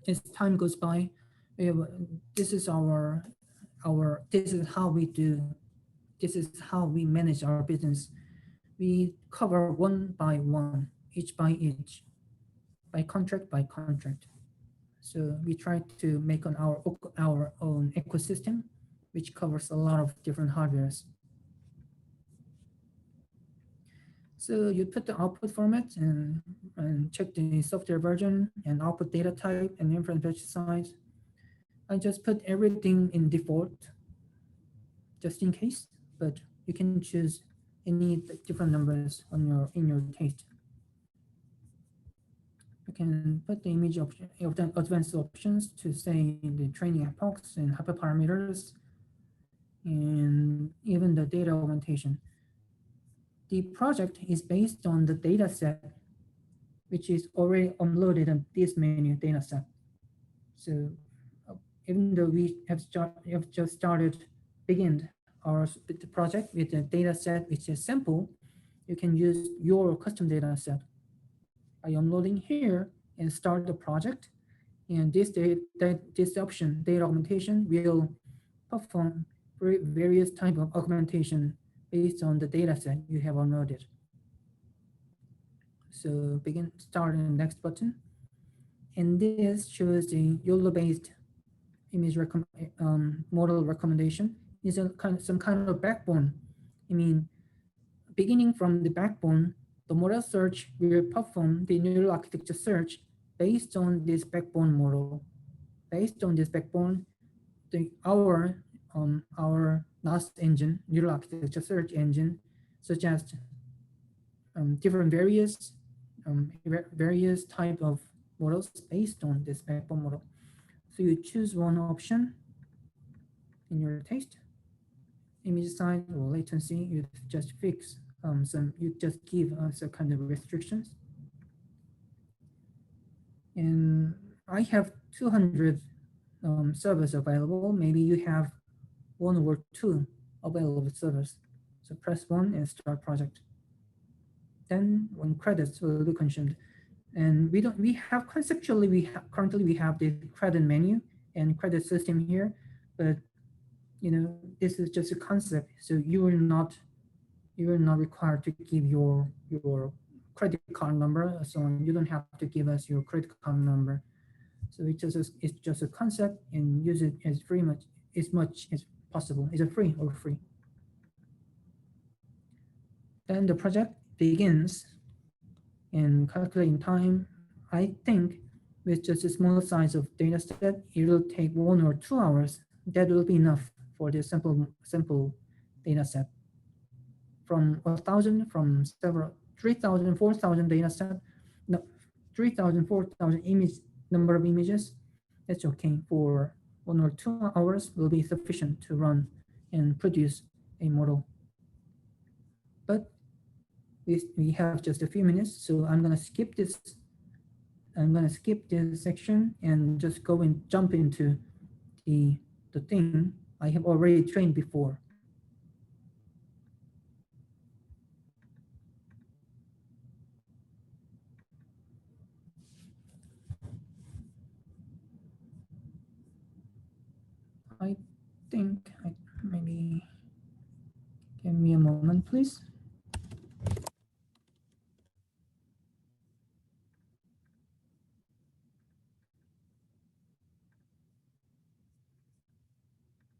Speaker 2: as time goes by, this is this is how we do. This is how we manage our business. We cover one by one, each by each, by contract by contract. So we try to make on our own ecosystem, which covers a lot of different hardwares. So you put the output format and check the software version and output data type and inference batch size. I just put everything in default, just in case, but you can choose any different numbers in your taste. You can put the image option, advanced options to say the training epochs and hyperparameters, and even the data augmentation. The project is based on the data set, which is already uploaded on this menu data set. So even though we have just begun our project with a data set which is simple, you can use your custom data set by uploading here and start the project. And this option, data augmentation, will perform various type of augmentation based on the data set you have downloaded. So start in the next button. And this shows the YOLO-based image model recommendation. Is some kind of backbone. I mean, beginning from the backbone, the model search will perform the neural architecture search based on this backbone model. Based on this backbone, our last engine, neural architecture search engine, suggests different various type of models based on this backbone model. So you choose one option in your taste, image size or latency. You just fix you just give some kind of restrictions. And I have 200 servers available. Maybe you have one or two available servers. So press one and start project. Then when credits will be consumed. And we have conceptually, currently we have the credit menu and credit system here, but this is just a concept. So you are not required to give your credit card number, so on. You don't have to give us your credit card number. So it's just a concept, and use it as much as possible. Is it free or free? Then the project begins, and calculating time. I think with just a small size of data set, it will take 1 or 2 hours. That will be enough for this simple data set. From 1,000, from several 3,000, 4,000 data set, no, 3,000, 4,000 image number of images. That's okay. For 1 or 2 hours will be sufficient to run and produce a model. But we have just a few minutes, so I'm gonna skip this. I'm gonna skip this section and just go and jump into the thing I have already trained before. I think maybe give me a moment, please.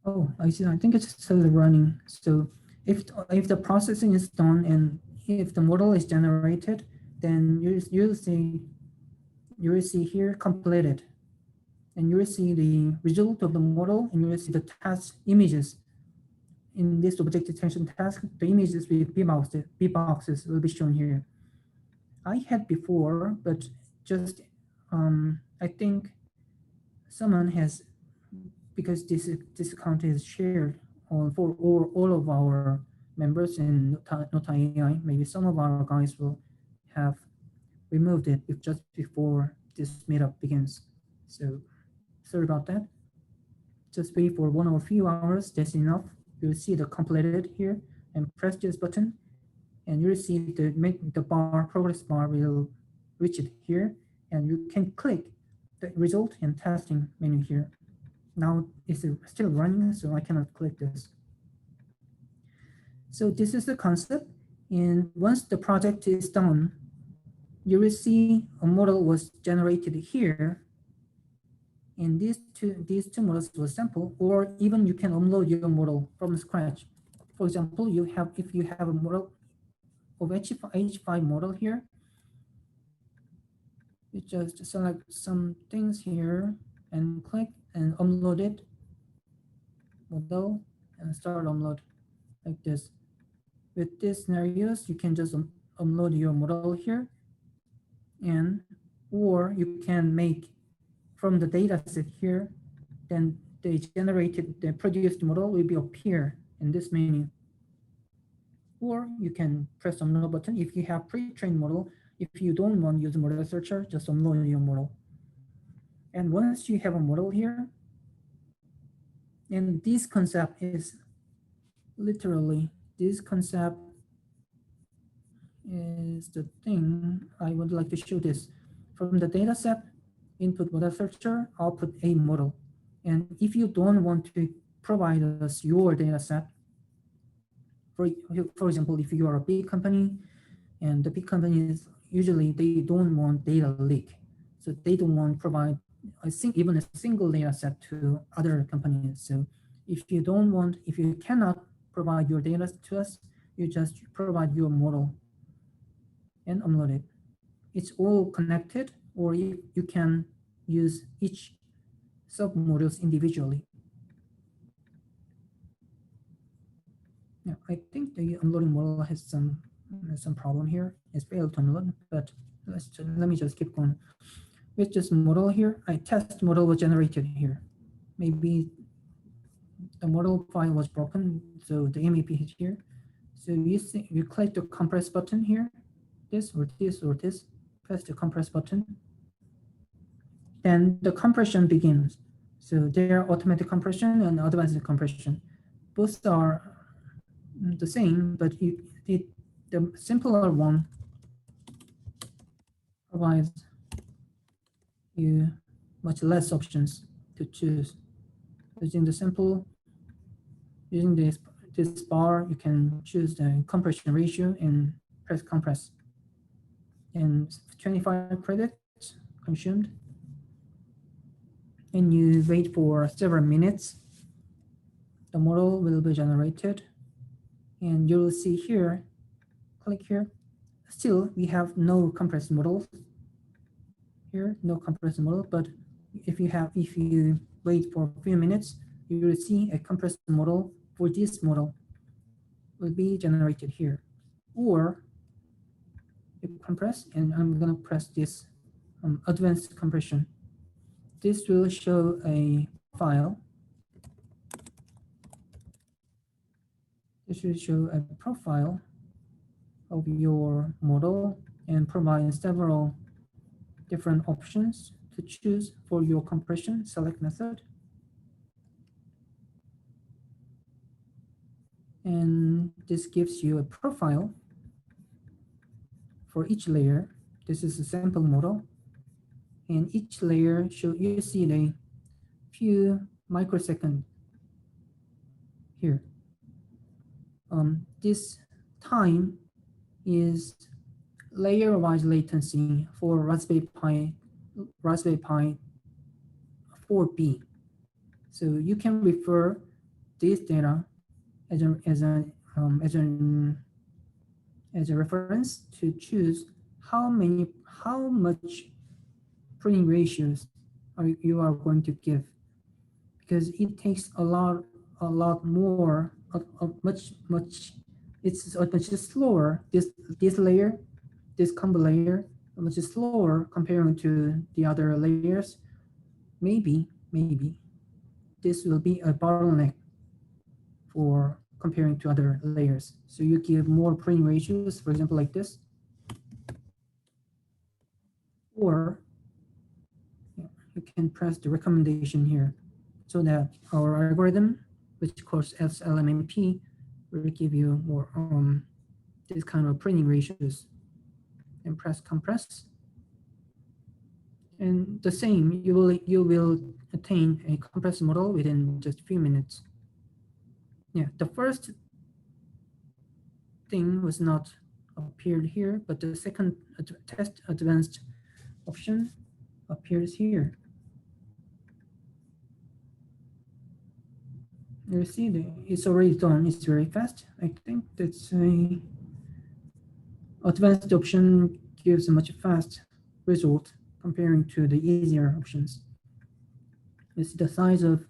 Speaker 2: Oh, I see. I think it's still running. So if the processing is done and if the model is generated, then you will see here completed, and you will see the result of the model, and you will see the task images. In this object detection task, the images with B boxes will be shown here. I had before, but just I think someone has, because this account is shared for all of our members in Nota AI. Maybe some of our guys will have removed it just before this meetup begins. So sorry about that. Just wait for 1 or few hours. That's enough. You'll see the completed here, and press this button, and you'll see the progress bar will reach it here, and you can click the result and testing menu here. Now it's still running, so I cannot click this. So this is the concept, and once the project is done, you will see a model was generated here, and these two models were sample, or even you can upload your model from scratch. For example, if you have a model of H5 model here, you just select some things here and click and upload it, model, and start upload like this. With these scenarios, you can just upload your model here, and or you can make from the data set here, then the produced model will be appear in this menu. Or you can press upload button if you have pre-trained model. If you don't want to use model searcher, just upload your model. And once you have a model here, and this concept is literally, this concept is the thing I would like to show this. From the data set, input model searcher, output a model. And if you don't want to provide us your data set, for example, if you are a big company, and the big companies usually they don't want data leak, so they don't want to provide even a single data set to other companies. So if you cannot provide your data to us, you just provide your model and upload it. It's all connected, or you can use each sub modules individually. Yeah, I think the unloading model has some problem here. It's failed to unload, but let me just keep going. With this model here, a test model was generated here. Maybe the model file was broken, so the MEP is here. So you click the compress button here, this or this or this, press the compress button. Then the compression begins. So there are automatic compression and advanced compression. Both are the same, but the simpler one provides you much less options to choose. Using this bar, you can choose the compression ratio and press compress. And 25 credits consumed. And you wait for several minutes. The model will be generated. And you will see here, click here. Still, we have no compressed models here, no compressed model, but if you wait for a few minutes, you will see a compressed model for this model will be generated here. Or you compress, and I'm gonna press this advanced compression. This will show a file. This will show a profile of your model and provide several different options to choose for your compression select method. And this gives you a profile for each layer. This is a sample model. And each layer you see the few microseconds here. This time is layer-wise latency for Raspberry Pi 4B. So you can refer this data as a reference to choose how much printing ratios you are going to give, because it takes a lot more, much it's much slower. This layer, this combo layer, much slower comparing to the other layers. Maybe this will be a bottleneck for comparing to other layers. So you give more printing ratios, for example, like this, or you can press the recommendation here, so that our algorithm, which calls SLMMP, will give you more this kind of printing ratios. And press compress, and the same, you will attain a compressed model within just a few minutes. Yeah, the first thing was not appeared here, but the second test advanced option appears here. You see, it's already done. It's very fast. I think that's a advanced option gives a much fast result comparing to the easier options. It's the size of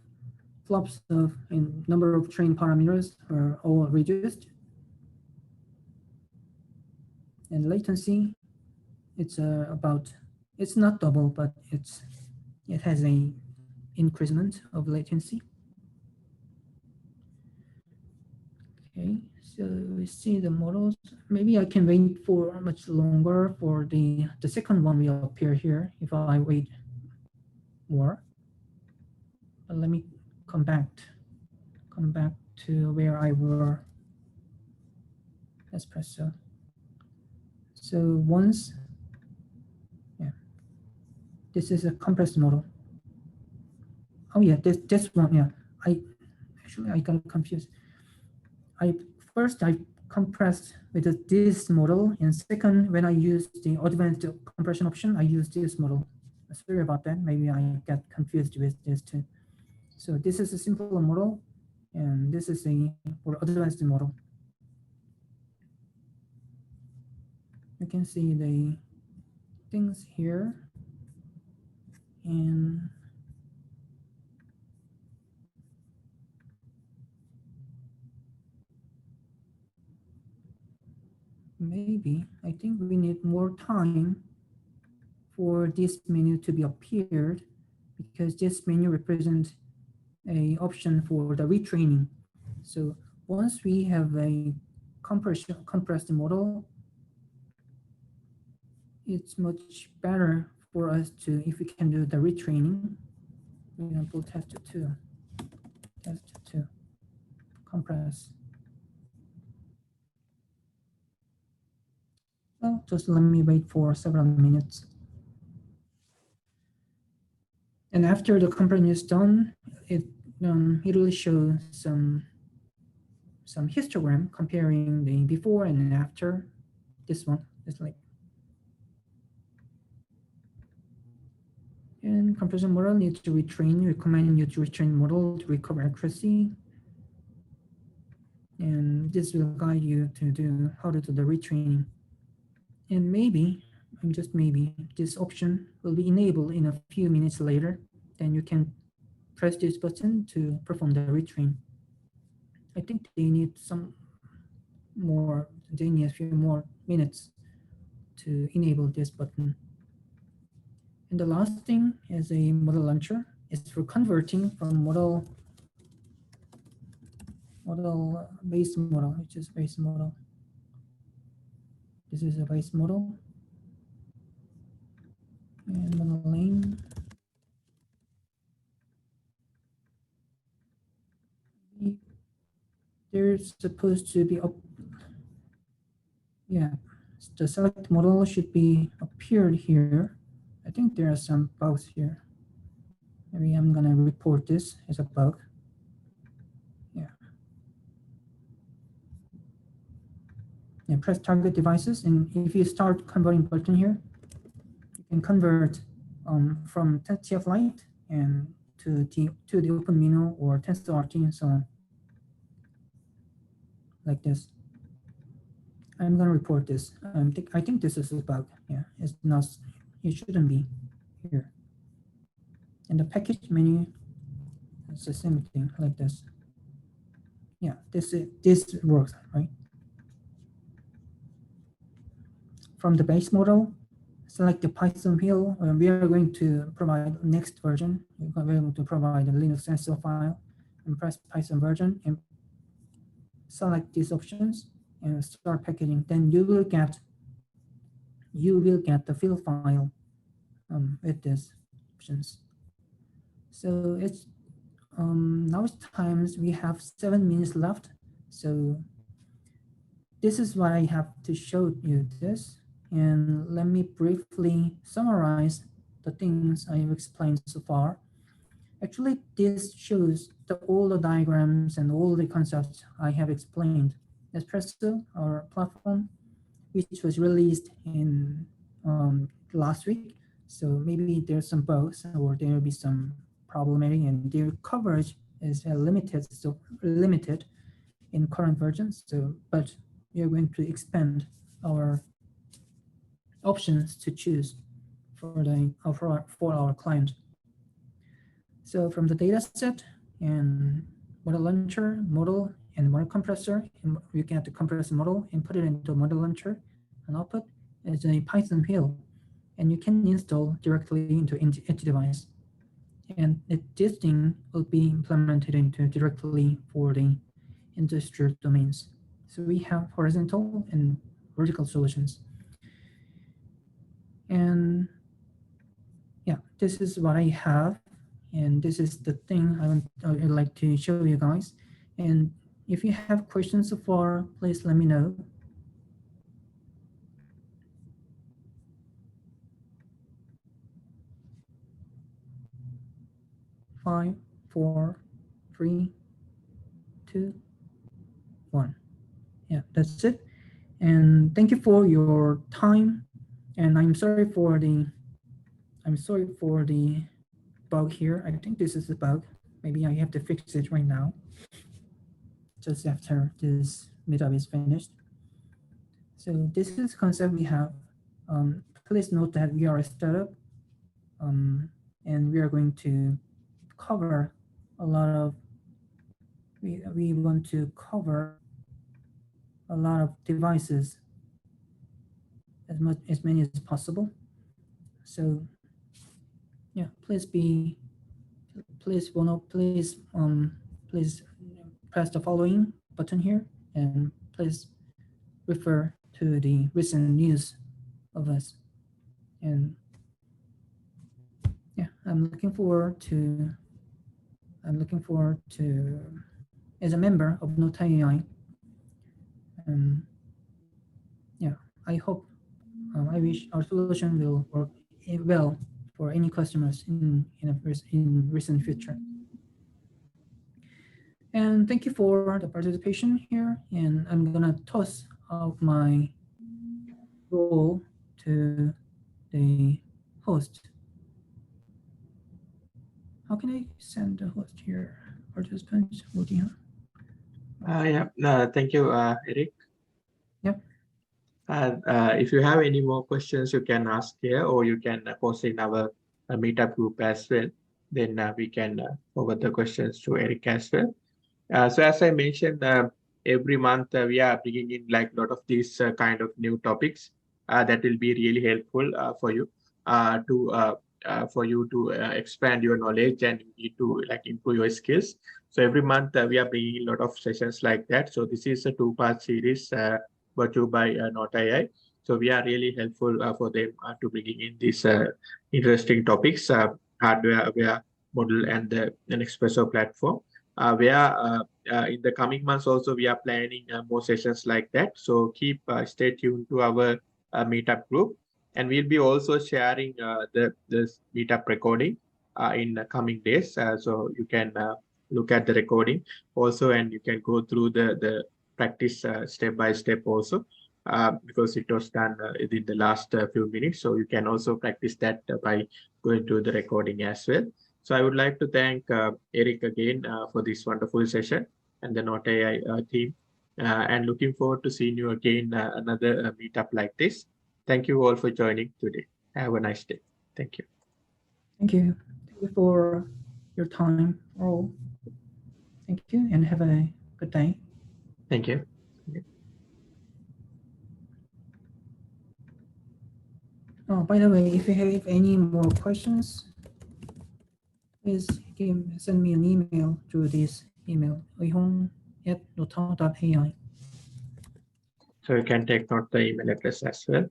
Speaker 2: flops of and number of train parameters are all reduced. And latency, it's it's not double, but it has a increment of latency. Okay, so we see the models. Maybe I can wait for much longer for the second one will appear here if I wait more. But let me come back to where I were. NetsPresso. So once, yeah. This is a compressed model. Oh yeah, this one, yeah. I got confused. I compressed with this model, and second, when I used the advanced compression option, I used this model. Sorry about that. Maybe I got confused with this too. So this is a simpler model, and this is a more advanced model. You can see the things here, and maybe I think we need more time for this menu to be appeared, because this menu represents a option for the retraining. So once we have a compressed model, it's much better for us to, if we can do the retraining. For example, test two, compress. Well, just let me wait for several minutes. And after the compression is done, it will show some histogram comparing the before and after. This one is like, and compression model needs to retrain, recommend you to retrain model to recover accuracy. And this will guide you to do how to do the retraining. And maybe, and just maybe, this option will be enabled in a few minutes later. Then you can press this button to perform the retrain. I think they need a few more minutes to enable this button. And the last thing is a model launcher. It's for converting from base model, which is base model. This is a base model. And model name. There's supposed to be the select model should be appeared here. I think there are some bugs here. Maybe I'm gonna report this as a bug. Yeah, press target devices, and if you start converting button here, you can convert from TF Lite and to the OpenMINO or TensorRT and so on, like this. I'm gonna report this. I think this is a bug. Yeah, it's not. It shouldn't be here. And the package menu, it's the same thing, like this. Yeah, this works, right? From the base model, select the Python field. We are going to provide next version. We're going to provide a Linux sensor file and press Python version and select these options and start packaging. Then you will get the field file with these options. So it's now it's times we have 7 minutes left. So this is what I have to show you this. And let me briefly summarize the things I've explained so far. Actually, this shows all the diagrams and all the concepts I have explained. NetsPresso, our platform, which was released in last week. So maybe there's some bugs or there will be some problematic, and their coverage is limited in current versions. So, but we are going to expand our options to choose for our client. So from the data set and model launcher, model, and model compressor, you get the compressor model and put it into model launcher, and output is a Python file, and you can install directly into each device. And this thing will be implemented into directly for the industrial domains. So we have horizontal and vertical solutions. And yeah, this is what I have. And this is the thing I'd like to show you guys. And if you have questions so far, please let me know. 5, 4, 3, 2, 1. Yeah, that's it. And thank you for your time. And I'm sorry for the bug here. I think this is a bug. Maybe I have to fix it right now, just after this meetup is finished. So this is the concept we have. Please note that we are a startup, and we are going to cover a lot of, we want to cover a lot of devices, as many as possible. So yeah, please press the following button here, and please refer to the recent news of us. And yeah, I'm looking forward to, as a member of Nota AI. Yeah, I hope, I wish our solution will work well for any customers in recent future. And thank you for the participation here. And I'm gonna toss out my role to the host. How can I send the host here? Participants,
Speaker 1: Yeah, thank you, Eric.
Speaker 2: Yep.
Speaker 1: If you have any more questions, you can ask here, or you can post in our meetup group as well. Then we can forward the questions to Eric as well. So as I mentioned, every month we are bringing in like a lot of these kind of new topics that will be really helpful for you to expand your knowledge, and you need to like improve your skills. So every month we are bringing a lot of sessions like that. So this is a two-part series brought to you by Not AI. So we are really helpful for them to bringing in these interesting topics, hardware, aware model, and the NetsPresso platform. In the coming months also we are planning more sessions like that. So stay tuned to our meetup group, and we'll be also sharing this meetup recording in the coming days. So you can look at the recording also, and you can go through the practice step by step also, because it was done in the last few minutes. So you can also practice that by going to the recording as well. So I would like to thank Eric again for this wonderful session, and the Not AI team, and looking forward to seeing you again another meetup like this. Thank you all for joining today. Have a nice day. Thank you.
Speaker 2: Thank you. Thank you for your time, all. Thank you, and have a good day.
Speaker 1: Thank you.
Speaker 2: Oh, by the way, if you have any more questions, please send me an email through this email, uihong@nota.ai.
Speaker 1: So you can take note the email address as well.